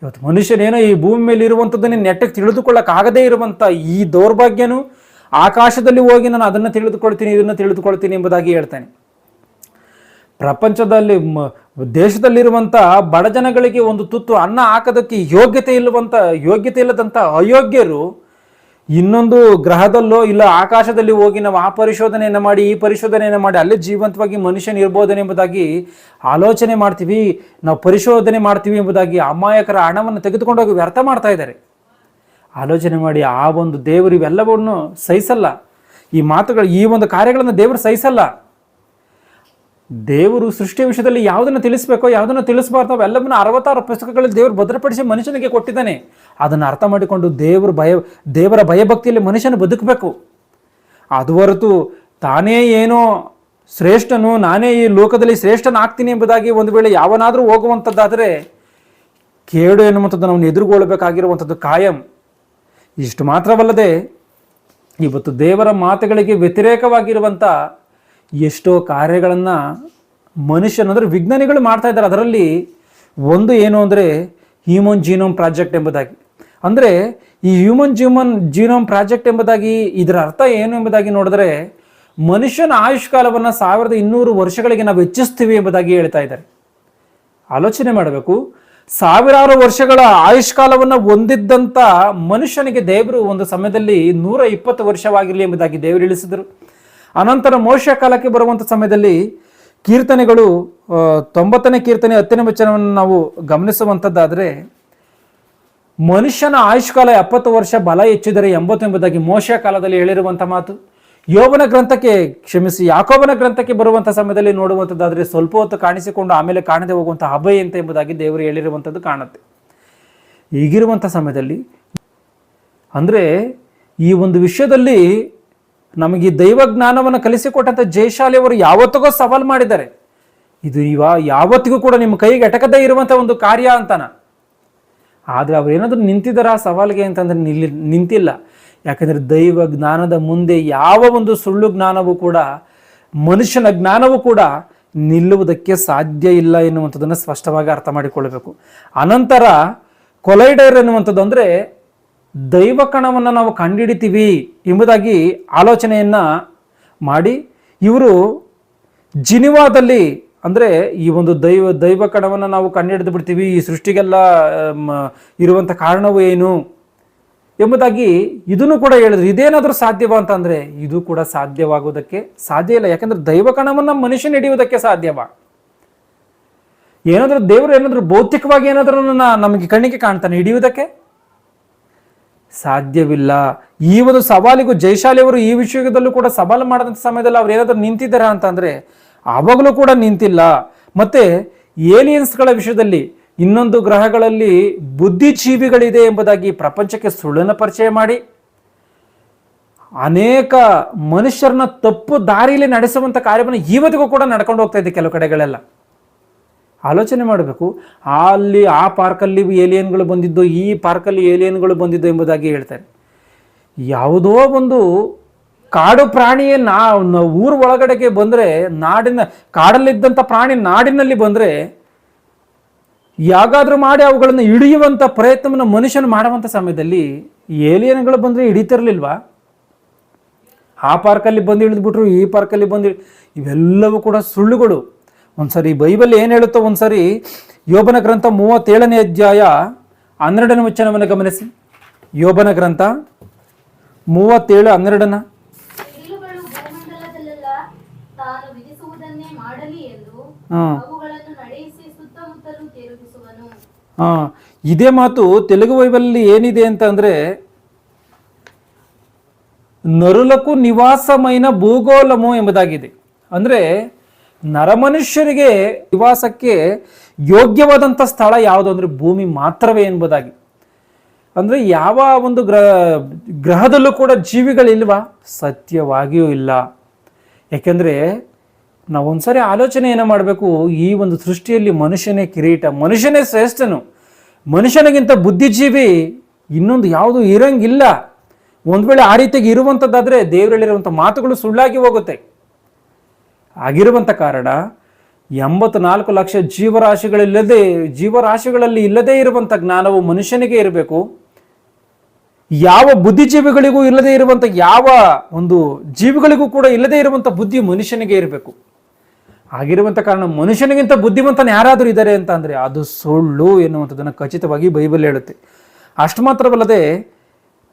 ಇವತ್ತು ಮನುಷ್ಯನೇನೋ ಈ ಭೂಮಿ ಮೇಲೆ ಇರುವಂಥದ್ದನ್ನೇ ನೆಟ್ಟಗೆ ತಿಳಿದುಕೊಳ್ಳಕ್ಕಾಗದೇ ಇರುವಂಥ ಈ ದೌರ್ಭಾಗ್ಯನು ಆಕಾಶದಲ್ಲಿ ಹೋಗಿ ನಾನು ಅದನ್ನು ತಿಳಿದುಕೊಳ್ತೀನಿ, ಇದನ್ನು ತಿಳಿದುಕೊಳ್ತೀನಿ ಎಂಬುದಾಗಿ ಹೇಳ್ತಾನೆ. ಪ್ರಪಂಚದಲ್ಲಿ ದೇಶದಲ್ಲಿರುವಂಥ ಬಡ ಜನಗಳಿಗೆ ಒಂದು ತುತ್ತು ಅನ್ನ ಹಾಕೋದಕ್ಕೆ ಯೋಗ್ಯತೆ ಇಲ್ಲದಂಥ ಅಯೋಗ್ಯರು ಇನ್ನೊಂದು ಗ್ರಹದಲ್ಲೋ ಇಲ್ಲ ಆಕಾಶದಲ್ಲಿ ಹೋಗಿ ನಾವು ಆ ಪರಿಶೋಧನೆಯನ್ನು ಮಾಡಿ ಈ ಪರಿಶೋಧನೆಯನ್ನು ಮಾಡಿ ಅಲ್ಲೇ ಜೀವಂತವಾಗಿ ಮನುಷ್ಯನ ಇರ್ಬೋದನೆ ಎಂಬುದಾಗಿ ಆಲೋಚನೆ ಮಾಡ್ತೀವಿ, ನಾವು ಪರಿಶೋಧನೆ ಮಾಡ್ತೀವಿ ಎಂಬುದಾಗಿ ಅಮಾಯಕರ ಹಣವನ್ನು ತೆಗೆದುಕೊಂಡೋಗಿ ವ್ಯರ್ಥ ಮಾಡ್ತಾ ಇದ್ದಾರೆ. ಆಲೋಚನೆ ಮಾಡಿ, ಆ ಒಂದು ದೇವರು ಇವೆಲ್ಲವನ್ನು ಸಹಿಸಲ್ಲ. ಈ ಮಾತುಗಳು, ಈ ಒಂದು ಕಾರ್ಯಗಳನ್ನು ದೇವರು ಸಹಿಸಲ್ಲ. ದೇವರು ಸೃಷ್ಟಿಯ ವಿಷಯದಲ್ಲಿ ಯಾವುದನ್ನು ತಿಳಿಸ್ಬೇಕೋ ಯಾವುದನ್ನು ತಿಳಿಸಬಾರ್ದು ಅವೆಲ್ಲವನ್ನು 66 ಪುಸ್ತಕಗಳಲ್ಲಿ ದೇವರು ಭದ್ರಪಡಿಸಿ ಮನುಷ್ಯನಿಗೆ ಕೊಟ್ಟಿದ್ದಾನೆ. ಅದನ್ನು ಅರ್ಥ ಮಾಡಿಕೊಂಡು ದೇವರ ಭಯಭಕ್ತಿಯಲ್ಲಿ ಮನುಷ್ಯನು ಬದುಕಬೇಕು. ಅದು ಹೊರತು ತಾನೇ ಏನೋ ಶ್ರೇಷ್ಠನು, ನಾನೇ ಈ ಲೋಕದಲ್ಲಿ ಶ್ರೇಷ್ಠನಾಗ್ತೀನಿ ಎಂಬುದಾಗಿ ಒಂದು ವೇಳೆ ಯಾವನಾದರೂ ಹೋಗುವಂಥದ್ದಾದರೆ ಕೇಡು ಎನ್ನುವಂಥದ್ದು ನಾವು ಎದುರುಗೊಳ್ಳಬೇಕಾಗಿರುವಂಥದ್ದು ಕಾಯಂ. ಇಷ್ಟು ಮಾತ್ರವಲ್ಲದೆ ಇವತ್ತು ದೇವರ ಮಾತುಗಳಿಗೆ ವ್ಯತಿರೇಕವಾಗಿರುವಂಥ ಎಷ್ಟೋ ಕಾರ್ಯಗಳನ್ನು ಮನುಷ್ಯನಂದರೆ ವಿಜ್ಞಾನಿಗಳು ಮಾಡ್ತಾ ಇದ್ದಾರೆ. ಅದರಲ್ಲಿ ಒಂದು ಏನು ಅಂದರೆ ಹ್ಯೂಮನ್ ಜೀನೋಮ್ ಪ್ರಾಜೆಕ್ಟ್ ಎಂಬುದಾಗಿ. ಅಂದರೆ ಈ ಹ್ಯೂಮನ್ ಜೀನೋಮ್ ಪ್ರಾಜೆಕ್ಟ್ ಎಂಬುದಾಗಿ ಇದರ ಅರ್ಥ ಏನು ಎಂಬುದಾಗಿ ನೋಡಿದ್ರೆ ಮನುಷ್ಯನ ಆಯುಷ್ಕಾಲವನ್ನು 1200 ವರ್ಷಗಳಿಗೆ ನಾವು ಹೆಚ್ಚಿಸ್ತೀವಿ ಎಂಬುದಾಗಿ ಹೇಳ್ತಾ ಇದ್ದಾರೆ. ಆಲೋಚನೆ ಮಾಡಬೇಕು. ಸಾವಿರಾರು ವರ್ಷಗಳ ಆಯುಷ್ಕಾಲವನ್ನು ಹೊಂದಿದ್ದಂಥ ಮನುಷ್ಯನಿಗೆ ದೇವರು ಒಂದು ಸಮಯದಲ್ಲಿ 120 ವರ್ಷವಾಗಿರಲಿ ಎಂಬುದಾಗಿ ದೇವರು ಇಳಿಸಿದರು. ಅನಂತರ ಮೋಶೆ ಕಾಲಕ್ಕೆ ಬರುವಂಥ ಸಮಯದಲ್ಲಿ ಕೀರ್ತನೆಗಳು 90ನೇ ಕೀರ್ತನೆ 10ನೇ ವಚನವನ್ನು ನಾವು ಗಮನಿಸುವಂಥದ್ದಾದರೆ, ಮನುಷ್ಯನ ಆಯುಷ್ಕಾಲ 70 ವರ್ಷ, ಬಲ ಹೆಚ್ಚಿದರೆ 80 ಎಂಬುದಾಗಿ ಮೋಶೆ ಕಾಲದಲ್ಲಿ ಹೇಳಿರುವಂಥ ಮಾತು. ಯೋಬನ ಗ್ರಂಥಕ್ಕೆ ಯಾಕೋಬನ ಗ್ರಂಥಕ್ಕೆ ಬರುವಂಥ ಸಮಯದಲ್ಲಿ ನೋಡುವಂಥದ್ದಾದರೆ ಸ್ವಲ್ಪ ಹೊತ್ತು ಕಾಣಿಸಿಕೊಂಡು ಆಮೇಲೆ ಕಾಣದೆ ಹೋಗುವಂಥ ಅಭಯ ಅಂತ ಎಂಬುದಾಗಿ ದೇವರು ಹೇಳಿರುವಂಥದ್ದು ಕಾಣುತ್ತೆ. ಈಗಿರುವಂಥ ಸಮಯದಲ್ಲಿ ಅಂದರೆ ಈ ಒಂದು ವಿಷಯದಲ್ಲಿ ನಮಗೆ ದೈವ ಜ್ಞಾನವನ್ನು ಕಲಿಸಿಕೊಟ್ಟಂಥ ಜಯಶಾಲಿಯವರು ಯಾವತ್ತಿಗೂ ಸವಾಲು ಮಾಡಿದ್ದಾರೆ. ಇದು ಯಾವತ್ತಿಗೂ ಕೂಡ ನಿಮ್ಮ ಕೈಗೆ ಎಟಕದೇ ಇರುವಂಥ ಒಂದು ಕಾರ್ಯ ಅಂತಾನ. ಆದರೆ ಅವರೇನಾದರೂ ನಿಂತಿದ್ದಾರ ಆ ಸವಾಲಿಗೆ ಅಂತಂದರೆ ನಿಂತಿಲ್ಲ. ಯಾಕಂದರೆ ದೈವ ಜ್ಞಾನದ ಮುಂದೆ ಯಾವ ಒಂದು ಸುಳ್ಳು ಜ್ಞಾನವೂ ಕೂಡ, ಮನುಷ್ಯನ ಜ್ಞಾನವೂ ಕೂಡ ನಿಲ್ಲುವುದಕ್ಕೆ ಸಾಧ್ಯ ಇಲ್ಲ ಎನ್ನುವಂಥದ್ದನ್ನು ಸ್ಪಷ್ಟವಾಗಿ ಅರ್ಥ ಮಾಡಿಕೊಳ್ಳಬೇಕು. ಅನಂತರ ಕೊಲೈಡರ್ ಎನ್ನುವಂಥದ್ದು ಅಂದರೆ ದೈವ ಕಣವನ್ನು ನಾವು ಕಂಡುಹಿಡಿತೀವಿ ಎಂಬುದಾಗಿ ಆಲೋಚನೆಯನ್ನು ಮಾಡಿ ಇವರು ಜಿನಿವಾದಲ್ಲಿ ಅಂದರೆ ಈ ಒಂದು ದೈವ ಕಣವನ್ನು ನಾವು ಕಂಡುಹಿಡಿದು ಬಿಡ್ತೀವಿ, ಈ ಸೃಷ್ಟಿಗೆಲ್ಲ ಇರುವಂಥ ಕಾರಣವು ಏನು ಎಂಬುದಾಗಿ ಇದನ್ನು ಕೂಡ ಹೇಳಿದ್ರು. ಇದೇನಾದರೂ ಸಾಧ್ಯವಾ ಅಂತಂದರೆ ಇದು ಕೂಡ ಸಾಧ್ಯವಾಗುವುದಕ್ಕೆ ಸಾಧ್ಯ ಇಲ್ಲ. ಯಾಕಂದ್ರೆ ದೈವ ಕಣವನ್ನು ಮನುಷ್ಯನ ಹಿಡಿಯುವುದಕ್ಕೆ ಸಾಧ್ಯವಾ? ದೇವರು ಏನಾದರೂ ಭೌತಿಕವಾಗಿ ಏನಾದರೂ ನಮಗೆ ಕಣ್ಣಿಗೆ ಕಾಣ್ತಾನೆ, ಹಿಡಿಯುವುದಕ್ಕೆ ಸಾಧ್ಯವಿಲ್ಲ. ಈ ಒಂದು ಸವಾಲಿಗೂ ಜಯಶಾಲಿಯವರು ಈ ವಿಷಯದಲ್ಲೂ ಕೂಡ ಸವಾಲು ಮಾಡಿದಂಥ ಸಮಯದಲ್ಲಿ ಅವ್ರು ಏನಾದರೂ ನಿಂತಿದ್ದಾರಾ ಅಂತಂದರೆ ಆವಾಗಲೂ ಕೂಡ ನಿಂತಿಲ್ಲ. ಮತ್ತೆ ಏಲಿಯನ್ಸ್ಗಳ ವಿಷಯದಲ್ಲಿ ಇನ್ನೊಂದು ಗ್ರಹಗಳಲ್ಲಿ ಬುದ್ಧಿಜೀವಿಗಳಿದೆ ಎಂಬುದಾಗಿ ಪ್ರಪಂಚಕ್ಕೆ ಸುಳ್ಳನ್ನು ಪರಿಚಯ ಮಾಡಿ ಅನೇಕ ಮನುಷ್ಯರನ್ನ ತಪ್ಪು ದಾರಿಯಲ್ಲಿ ನಡೆಸುವಂಥ ಕಾರ್ಯವನ್ನು ಇವತ್ತಿಗೂ ಕೂಡ ನಡ್ಕೊಂಡು ಹೋಗ್ತಾ ಇದೆ ಕೆಲವು ಕಡೆಗಳೆಲ್ಲ. ಆಲೋಚನೆ ಮಾಡಬೇಕು. ಅಲ್ಲಿ ಆ ಪಾರ್ಕಲ್ಲಿ ಏಲಿಯನ್ಗಳು ಬಂದಿದ್ದು, ಈ ಪಾರ್ಕಲ್ಲಿ ಏಲಿಯನ್ಗಳು ಬಂದಿದ್ದು ಎಂಬುದಾಗಿ ಹೇಳ್ತಾರೆ. ಯಾವುದೋ ಒಂದು ಕಾಡು ಪ್ರಾಣಿಯೇ ಊರು ಒಳಗಡೆಗೆ ಬಂದರೆ, ಕಾಡಲ್ಲಿದ್ದಂಥ ಪ್ರಾಣಿ ನಾಡಿನಲ್ಲಿ ಬಂದರೆ ಯಾಗಾದರೂ ಮಾಡಿ ಅವುಗಳನ್ನು ಹಿಡಿಯುವಂಥ ಪ್ರಯತ್ನವನ್ನು ಮನುಷ್ಯನು ಮಾಡುವಂಥ ಸಮಯದಲ್ಲಿ ಏಲಿಯನ್ಗಳು ಬಂದರೆ ಹಿಡಿತಿರ್ಲಿಲ್ವಾ? ಆ ಪಾರ್ಕಲ್ಲಿ ಬಂದು ಹಿಡಿದ್ಬಿಟ್ರು, ಈ ಪಾರ್ಕಲ್ಲಿ ಬಂದು ಇವೆಲ್ಲವೂ ಕೂಡ ಸುಳ್ಳುಗಳು. ಒಂದ್ಸರಿ ಬೈಬಲ್ ಏನು ಹೇಳುತ್ತೋ ಒಂದ್ಸರಿ ಯೋಬನ ಗ್ರಂಥ 37ನೇ ಅಧ್ಯಾಯ 12ನೇ ವಚನವನ್ನು ಗಮನಿಸಿ. ಯೋಬನ ಗ್ರಂಥ 37:12 ಇದೇ ಮಾತು ತೆಲುಗು ಬೈಬಲಲ್ಲಿ ಏನಿದೆ ಅಂತ ಅಂದ್ರೆ, ನರುలకు ನಿವಾಸమైన ಭೂಗೋಳము ಎಂಬುದಾಗಿದೆ. ಅಂದ್ರೆ ನರಮನುಷ್ಯರಿಗೆ ನಿವಾಸಕ್ಕೆ ಯೋಗ್ಯವಾದಂಥ ಸ್ಥಳ ಯಾವುದು ಅಂದರೆ ಭೂಮಿ ಮಾತ್ರವೇ ಎಂಬುದಾಗಿ. ಅಂದರೆ ಯಾವ ಒಂದು ಗ್ರಹದಲ್ಲೂ ಕೂಡ ಜೀವಿಗಳಿಲ್ವಾ? ಸತ್ಯವಾಗಿಯೂ ಇಲ್ಲ. ಯಾಕೆಂದರೆ ನಾವೊಂದ್ಸರಿ ಆಲೋಚನೆಯನ್ನು ಮಾಡಬೇಕು. ಈ ಒಂದು ಸೃಷ್ಟಿಯಲ್ಲಿ ಮನುಷ್ಯನೇ ಕಿರೀಟ, ಮನುಷ್ಯನೇ ಶ್ರೇಷ್ಠನು, ಮನುಷ್ಯನಿಗಿಂತ ಬುದ್ಧಿಜೀವಿ ಇನ್ನೊಂದು ಯಾವುದು ಇರಂಗಿಲ್ಲ. ಒಂದು ವೇಳೆ ಆ ರೀತಿಯಾಗಿ ಇರುವಂಥದ್ದಾದರೆ ದೇವರಲ್ಲಿರುವಂಥ ಮಾತುಗಳು ಸುಳ್ಳಾಗಿ ಹೋಗುತ್ತೆ. ಆಗಿರುವಂಥ ಕಾರಣ 84 ಲಕ್ಷ ಜೀವರಾಶಿಗಳಲ್ಲಿ ಇಲ್ಲದೇ ಇರುವಂಥ ಜ್ಞಾನವು ಮನುಷ್ಯನಿಗೆ ಇರಬೇಕು. ಯಾವ ಬುದ್ಧಿಜೀವಿಗಳಿಗೂ ಇಲ್ಲದೇ ಇರುವಂಥ, ಯಾವ ಒಂದು ಜೀವಿಗಳಿಗೂ ಕೂಡ ಇಲ್ಲದೇ ಇರುವಂಥ ಬುದ್ಧಿ ಮನುಷ್ಯನಿಗೆ ಇರಬೇಕು. ಆಗಿರುವಂಥ ಕಾರಣ ಮನುಷ್ಯನಿಗಿಂತ ಬುದ್ಧಿವಂತನ ಯಾರಾದರೂ ಇದ್ದಾರೆ ಅಂತ ಅಂದರೆ ಅದು ಸುಳ್ಳು ಎನ್ನುವಂಥದ್ದನ್ನು ಖಚಿತವಾಗಿ ಬೈಬಲ್ ಹೇಳುತ್ತೆ. ಅಷ್ಟು ಮಾತ್ರವಲ್ಲದೆ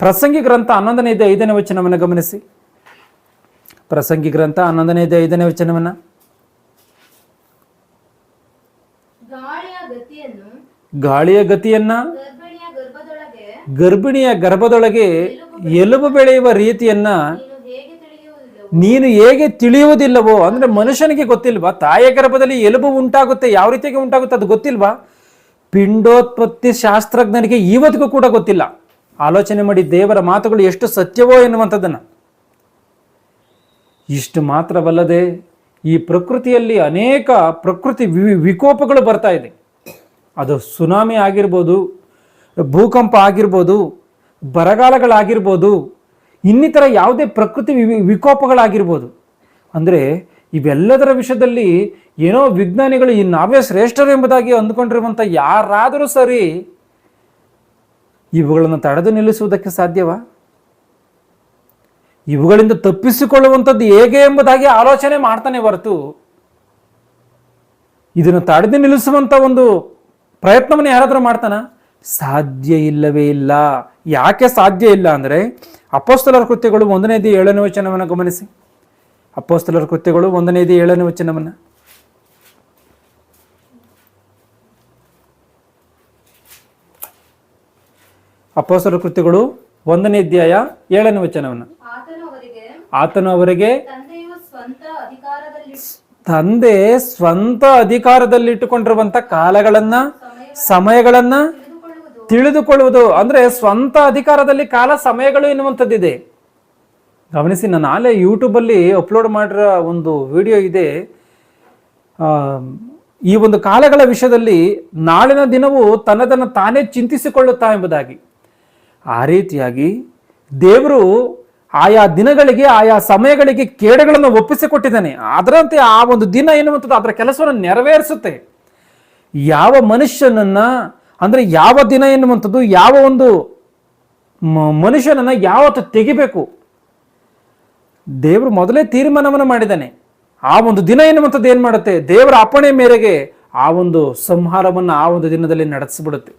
ಪ್ರಸಂಗಿ ಗ್ರಂಥ 11ನೇ ಅಧ್ಯಾಯ 5ನೇ ವಚನವನ್ನು ಗಮನಿಸಿ. ಪ್ರಸಂಗಿ ಗ್ರಂಥ 11ನೇ ಅಧ್ಯಾಯ 5ನೇ ವಚನವನ್ನು, ಗಾಳಿಯ ಗತಿಯನ್ನ, ಗರ್ಭಿಣಿಯ ಗರ್ಭದೊಳಗೆ ಎಲುಬು ಬೆಳೆಯುವ ರೀತಿಯನ್ನ ನೀನು ಹೇಗೆ ತಿಳಿಯುವುದಿಲ್ಲವೋ? ಅಂದ್ರೆ ಮನುಷ್ಯನಿಗೆ ಗೊತ್ತಿಲ್ವಾ? ತಾಯಿಯ ಗರ್ಭದಲ್ಲಿ ಎಲುಬು ಉಂಟಾಗುತ್ತೆ, ಯಾವ ರೀತಿಯಾಗಿ ಉಂಟಾಗುತ್ತೆ ಅದು ಗೊತ್ತಿಲ್ವಾ? ಪಿಂಡೋತ್ಪತ್ತಿ ಶಾಸ್ತ್ರಜ್ಞನಿಗೆ ಇವತ್ತಿಗೂ ಕೂಡ ಗೊತ್ತಿಲ್ಲ. ಆಲೋಚನೆ ಮಾಡಿ ದೇವರ ಮಾತುಗಳು ಎಷ್ಟು ಸತ್ಯವೋ ಎನ್ನುವಂಥದ್ದನ್ನು. ಇಷ್ಟು ಮಾತ್ರವಲ್ಲದೆ ಈ ಪ್ರಕೃತಿಯಲ್ಲಿ ಅನೇಕ ಪ್ರಕೃತಿ ವಿಕೋಪಗಳು ಬರ್ತಾ ಇದೆ. ಅದು ಸುನಾಮಿ ಆಗಿರ್ಬೋದು, ಭೂಕಂಪ ಆಗಿರ್ಬೋದು, ಬರಗಾಲಗಳಾಗಿರ್ಬೋದು, ಇನ್ನಿತರ ಯಾವುದೇ ಪ್ರಕೃತಿ ವಿಕೋಪಗಳಾಗಿರ್ಬೋದು. ಅಂದರೆ ಇವೆಲ್ಲದರ ವಿಷಯದಲ್ಲಿ ಏನೋ ವಿಜ್ಞಾನಿಗಳು ನಾವೇ ಶ್ರೇಷ್ಠರು ಎಂಬುದಾಗಿ ಅಂದುಕೊಂಡಿರುವಂಥ ಯಾರಾದರೂ ಸರಿ ಇವುಗಳನ್ನು ತಡೆದು ನಿಲ್ಲಿಸುವುದಕ್ಕೆ ಸಾಧ್ಯವಾ? ಇವುಗಳಿಂದ ತಪ್ಪಿಸಿಕೊಳ್ಳುವಂಥದ್ದು ಹೇಗೆ ಎಂಬುದಾಗಿ ಆಲೋಚನೆ ಮಾಡ್ತಾನೆ ಹೊರತು ಇದನ್ನು ತಡೆದು ನಿಲ್ಲಿಸುವಂಥ ಒಂದು ಪ್ರಯತ್ನವನ್ನು ಯಾರಾದರೂ ಮಾಡ್ತಾನ? ಸಾಧ್ಯ ಇಲ್ಲವೇ ಇಲ್ಲ. ಯಾಕೆ ಸಾಧ್ಯ ಇಲ್ಲ ಅಂದರೆ, ಅಪೊಸ್ತಲರ ಕೃತ್ಯಗಳು 1ನೇ ಅಧ್ಯಾಯ 7ನೇ ವಚನವನ್ನು ಗಮನಿಸಿ. ಅಪೊಸ್ತಲರ ಕೃತ್ಯಗಳು 1ನೇ ಅಧ್ಯಾಯ 7ನೇ ವಚನವನ್ನು. ಅಪೊಸ್ತಲರ ಕೃತ್ಯಗಳು 1ನೇ ಅಧ್ಯಾಯ 7ನೇ ವಚನವನ್ನು. ಆತನು ಅವರಿಗೆ ತಂದೆ ಸ್ವಂತ ಅಧಿಕಾರದಲ್ಲಿಟ್ಟುಕೊಂಡಿರುವಂತ ಕಾಲಗಳನ್ನ, ಸಮಯಗಳನ್ನ ತಿಳಿದುಕೊಳ್ಳುವುದು. ಅಂದ್ರೆ ಸ್ವಂತ ಅಧಿಕಾರದಲ್ಲಿ ಕಾಲ, ಸಮಯಗಳು ಎನ್ನುವಂಥದ್ದಿದೆ. ಗಮನಿಸಿ, ನಾನು ನಾಳೆ ಯೂಟ್ಯೂಬಲ್ಲಿ ಅಪ್ಲೋಡ್ ಮಾಡಿರೋ ಒಂದು ವಿಡಿಯೋ ಇದೆ. ಈ ಒಂದು ಕಾಲಗಳ ವಿಷಯದಲ್ಲಿ ನಾಳಿನ ದಿನವು ತನ್ನದನ್ನು ತಾನೇ ಚಿಂತಿಸಿಕೊಳ್ಳುತ್ತಾ ಎಂಬುದಾಗಿ. ಆ ರೀತಿಯಾಗಿ ದೇವರು ಆಯಾ ದಿನಗಳಿಗೆ, ಆಯಾ ಸಮಯಗಳಿಗೆ ಕೇಡುಗಳನ್ನು ಒಪ್ಪಿಸಿಕೊಟ್ಟಿದ್ದಾನೆ. ಅದರಂತೆ ಆ ಒಂದು ದಿನ ಎನ್ನುವಂಥದ್ದು ಅದರ ಕೆಲಸವನ್ನು ನೆರವೇರಿಸುತ್ತೆ. ಯಾವ ಮನುಷ್ಯನನ್ನ, ಅಂದರೆ ಯಾವ ದಿನ ಎನ್ನುವಂಥದ್ದು, ಯಾವ ಒಂದು ಮನುಷ್ಯನನ್ನ ಯಾವತ್ತು ತೆಗಿಬೇಕು, ದೇವರು ಮೊದಲೇ ತೀರ್ಮಾನವನ್ನು ಮಾಡಿದ್ದಾನೆ. ಆ ಒಂದು ದಿನ ಎನ್ನುವಂಥದ್ದು ಏನು ಮಾಡುತ್ತೆ, ದೇವರ ಅಪ್ಪಣೆ ಮೇರೆಗೆ ಆ ಒಂದು ಸಂಹಾರವನ್ನು ಆ ಒಂದು ದಿನದಲ್ಲಿ ನಡೆಸಿಬಿಡುತ್ತೆ.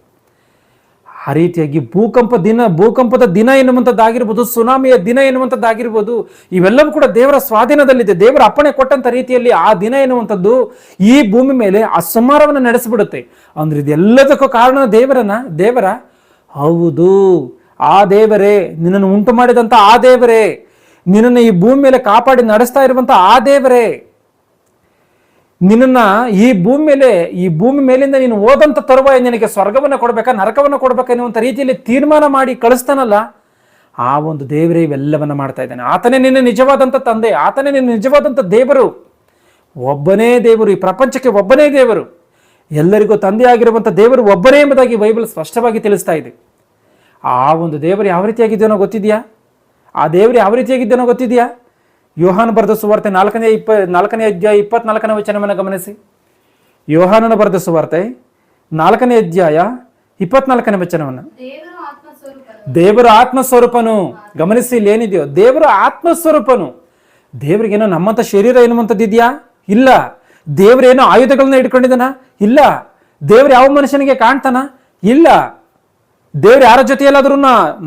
ಆ ರೀತಿಯಾಗಿ ಭೂಕಂಪದ ದಿನ ಎನ್ನುವಂಥದ್ದಾಗಿರ್ಬೋದು, ಸುನಾಮಿಯ ದಿನ ಎನ್ನುವಂಥದ್ದಾಗಿರ್ಬೋದು, ಇವೆಲ್ಲವೂ ಕೂಡ ದೇವರ ಸ್ವಾಧೀನದಲ್ಲಿದೆ. ದೇವರ ಅಪ್ಪಣೆ ಕೊಟ್ಟಂತ ರೀತಿಯಲ್ಲಿ ಆ ದಿನ ಎನ್ನುವಂಥದ್ದು ಈ ಭೂಮಿ ಮೇಲೆ ಆ ಸಂಹಾರವನ್ನು ನಡೆಸಿಬಿಡುತ್ತೆ. ಅಂದ್ರೆ ಇದೆಲ್ಲದಕ್ಕೂ ಕಾರಣ ದೇವರ ಹೌದು, ಆ ದೇವರೇ, ನಿನ್ನನ್ನು ಉಂಟು ಮಾಡಿದಂಥ ಆ ದೇವರೇ, ನಿನ್ನನ್ನು ಈ ಭೂಮಿ ಮೇಲೆ ಕಾಪಾಡಿ ನಡೆಸ್ತಾ ಇರುವಂತ ಆ ದೇವರೇ, ನಿನ್ನ ಈ ಭೂಮಿ ಮೇಲಿಂದ ನೀನು ಹೋದಂತ ತರುವಾಯ ನಿನಗೆ ಸ್ವರ್ಗವನ್ನು ಕೊಡ್ಬೇಕಾ, ನರಕವನ್ನು ಕೊಡ್ಬೇಕಾ ಎನ್ನುವಂಥ ರೀತಿಯಲ್ಲಿ ತೀರ್ಮಾನ ಮಾಡಿ ಕಳಿಸ್ತಾನಲ್ಲ, ಆ ಒಂದು ದೇವರೇ ಇವೆಲ್ಲವನ್ನ ಮಾಡ್ತಾ ಇದ್ದಾನೆ. ಆತನೇ ನಿನ್ನ ನಿಜವಾದಂಥ ತಂದೆ, ಆತನೇ ನಿನ್ನ ನಿಜವಾದಂಥ ದೇವರು. ಒಬ್ಬನೇ ದೇವರು, ಈ ಪ್ರಪಂಚಕ್ಕೆ ಒಬ್ಬನೇ ದೇವರು, ಎಲ್ಲರಿಗೂ ತಂದೆಯಾಗಿರುವಂಥ ದೇವರು ಒಬ್ಬನೇ ಎಂಬುದಾಗಿ ಬೈಬಲ್ ಸ್ಪಷ್ಟವಾಗಿ ತಿಳಿಸ್ತಾ ಇದೆ. ಆ ಒಂದು ದೇವರು ಯಾವ ರೀತಿಯಾಗಿದ್ದೇನೋ ಗೊತ್ತಿದೆಯಾ? ಆ ದೇವರು ಯಾವ ರೀತಿಯಾಗಿದ್ದೇನೋ ಗೊತ್ತಿದೆಯಾ? ಯೋಹಾನ ಬರೆದ ಸುವಾರ್ತೆ 4ನೇ ಅಧ್ಯಾಯ 24ನೇ ವಚನವನ್ನು ಗಮನಿಸಿ. ಯೋಹಾನನ ಬರೆದ ಸುವಾರ್ತೆ 4ನೇ ಅಧ್ಯಾಯ 24ನೇ ವಚನವನ್ನು. ದೇವರ ಆತ್ಮಸ್ವರೂಪನು. ಗಮನಿಸಿ, ಇಲ್ಲಿ ಏನಿದೆಯೋ, ದೇವರ ಆತ್ಮಸ್ವರೂಪನು. ದೇವರಿಗೇನೋ ನಮ್ಮಂತ ಶರೀರ ಎನ್ನುವಂಥದ್ದು ಇದೆಯಾ? ಇಲ್ಲ. ದೇವರೇನೋ ಆಯುಧಗಳನ್ನ ಇಟ್ಕೊಂಡಿದ್ದಾನ? ಇಲ್ಲ. ದೇವ್ರು ಯಾವ ಮನುಷ್ಯನಿಗೆ ಕಾಣ್ತಾನ? ಇಲ್ಲ. ದೇವ್ರು ಯಾರ ಜೊತೆಯಲ್ಲಾದ್ರೂ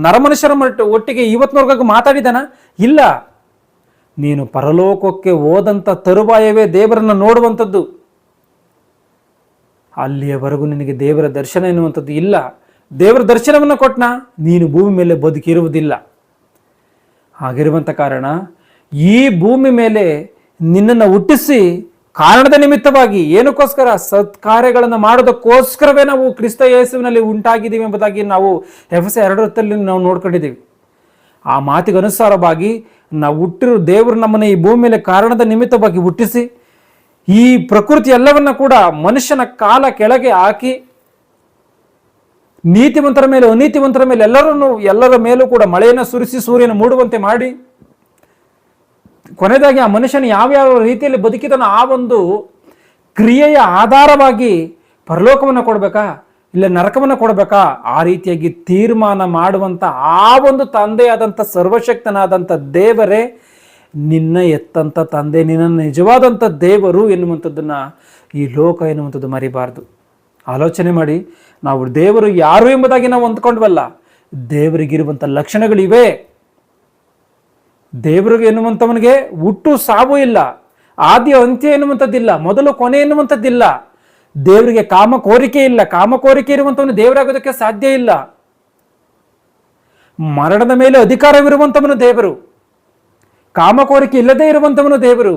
ನರಮನುಷ್ಯರ ಒಟ್ಟಿಗೆ ಇವತ್ತಿನವರೆಗೂ ಮಾತಾಡಿದಾನ? ಇಲ್ಲ. ನೀನು ಪರಲೋಕಕ್ಕೆ ಹೋದಂಥ ತರುವಾಯವೇ ದೇವರನ್ನು ನೋಡುವಂಥದ್ದು. ಅಲ್ಲಿಯವರೆಗೂ ನಿನಗೆ ದೇವರ ದರ್ಶನ ಎನ್ನುವಂಥದ್ದು ಇಲ್ಲ. ದೇವರ ದರ್ಶನವನ್ನು ಕೊಟ್ಟನ, ನೀನು ಭೂಮಿ ಮೇಲೆ ಬದುಕಿರುವುದಿಲ್ಲ. ಹಾಗಿರುವಂಥ ಕಾರಣ ಈ ಭೂಮಿ ಮೇಲೆ ನಿನ್ನನ್ನು ಹುಟ್ಟಿಸಿ ಕಾರಣದ ನಿಮಿತ್ತವಾಗಿ, ಏನಕ್ಕೋಸ್ಕರ? ಸತ್ಕಾರ್ಯಗಳನ್ನು ಮಾಡೋದಕ್ಕೋಸ್ಕರವೇ ನಾವು ಕ್ರಿಸ್ತ ಯೇಸುವಿನಲ್ಲಿ ಉಂಟಾಗಿದ್ದೀವಿ ಎಂಬುದಾಗಿ ನಾವು ಎಫೆಸ 2:10 ನಾವು ನೋಡ್ಕೊಂಡಿದ್ದೀವಿ. ಆ ಮಾತಿಗೆ ಅನುಸಾರವಾಗಿ ನಾವು ಹುಟ್ಟಿರೋ ದೇವರು ನಮ್ಮನ್ನು ಈ ಭೂಮಿ ಮೇಲೆ ಕಾರಣದ ನಿಮಿತ್ತವಾಗಿ ಹುಟ್ಟಿಸಿ ಈ ಪ್ರಕೃತಿ ಎಲ್ಲವನ್ನ ಕೂಡ ಮನುಷ್ಯನ ಕಾಲ ಕೆಳಗೆ ಹಾಕಿ ನೀತಿವಂತರ ಮೇಲೆ ಅನೀತಿವಂತರ ಮೇಲೆ ಎಲ್ಲರ ಮೇಲೂ ಕೂಡ ಮಳೆಯನ್ನು ಸುರಿಸಿ ಸೂರ್ಯನ ಮೂಡುವಂತೆ ಮಾಡಿ ಕೊನೆಯದಾಗಿ ಆ ಮನುಷ್ಯನ ಯಾವ ರೀತಿಯಲ್ಲಿ ಬದುಕಿದನೋ ಆ ಒಂದು ಕ್ರಿಯೆಯ ಆಧಾರವಾಗಿ ಪರಲೋಕವನ್ನು ಕೊಡ್ಬೇಕಾ, ಇಲ್ಲ ನರಕವನ್ನು ಕೊಡಬೇಕಾ, ಆ ರೀತಿಯಾಗಿ ತೀರ್ಮಾನ ಮಾಡುವಂತ ಆ ಒಂದು ತಂದೆಯಾದಂಥ ಸರ್ವಶಕ್ತನಾದಂಥ ದೇವರೇ ನಿನ್ನ ಎತ್ತಂತ ತಂದೆ, ನಿನ್ನ ನಿಜವಾದಂಥ ದೇವರು ಎನ್ನುವಂಥದ್ದನ್ನ ಈ ಲೋಕ ಎನ್ನುವಂಥದ್ದು ಮರಿಬಾರ್ದು. ಆಲೋಚನೆ ಮಾಡಿ, ನಾವು ದೇವರು ಯಾರು ಎಂಬುದಾಗಿ ನಾವು ಅಂದ್ಕೊಂಡ್ವಲ್ಲ, ದೇವರಿಗಿರುವಂಥ ಲಕ್ಷಣಗಳಿವೆ. ದೇವರಿಗೆ ಎನ್ನುವಂಥವನಿಗೆ ಹುಟ್ಟು ಸಾವು ಇಲ್ಲ, ಆದಿ ಅಂತ್ಯ ಎನ್ನುವಂಥದ್ದಿಲ್ಲ, ಮೊದಲು ಕೊನೆ ಎನ್ನುವಂಥದ್ದಿಲ್ಲ. ದೇವರಿಗೆ ಕಾಮ ಕೋರಿಕೆ ಇಲ್ಲ, ಕಾಮ ಕೋರಿಕೆ ಇರುವಂಥವನು ದೇವರಾಗೋದಕ್ಕೆ ಸಾಧ್ಯ ಇಲ್ಲ. ಮರಣದ ಮೇಲೆ ಅಧಿಕಾರವಿರುವಂಥವನು ದೇವರು, ಕಾಮ ಕೋರಿಕೆ ಇಲ್ಲದೆ ಇರುವಂಥವನು ದೇವರು,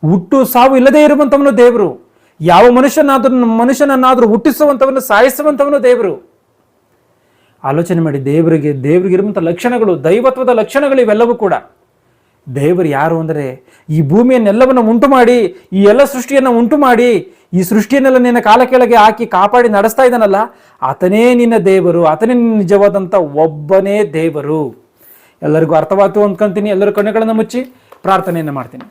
ಹುಟ್ಟು ಸಾವು ಇಲ್ಲದೆ ಇರುವಂಥವನು ದೇವರು, ಯಾವ ಮನುಷ್ಯನನ್ನಾದ್ರೂ ಹುಟ್ಟಿಸುವಂಥವನು, ಸಾಯಿಸುವಂಥವನು ದೇವರು. ಆಲೋಚನೆ ಮಾಡಿ, ದೇವರಿಗಿರುವಂಥ ಲಕ್ಷಣಗಳು, ದೈವತ್ವದ ಲಕ್ಷಣಗಳು ಇವೆಲ್ಲವೂ ಕೂಡ. ದೇವರು ಯಾರು ಅಂದರೆ, ಈ ಭೂಮಿಯನ್ನೆಲ್ಲವನ್ನು ಉಂಟು ಮಾಡಿ, ಈ ಎಲ್ಲ ಸೃಷ್ಟಿಯನ್ನು ಉಂಟು ಮಾಡಿ, ಈ ಸೃಷ್ಟಿಯನ್ನೆಲ್ಲ ನಿನ್ನ ಕಾಲ ಕೆಳಗೆ ಹಾಕಿ ಕಾಪಾಡಿ ನಡೆಸ್ತಾ ಇದ್ದಾನಲ್ಲ, ಆತನೇ ನಿನ್ನ ದೇವರು, ಆತನೇ ನಿನ್ನ ನಿಜವಾದಂಥ ಒಬ್ಬನೇ ದೇವರು. ಎಲ್ಲರಿಗೂ ಅರ್ಥವಾಯ್ತು ಅಂದ್ಕೊಂತೀನಿ. ಎಲ್ಲರೂ ಕಣ್ಣುಗಳನ್ನು ಮುಚ್ಚಿ ಪ್ರಾರ್ಥನೆಯನ್ನು ಮಾಡ್ತೀನಿ.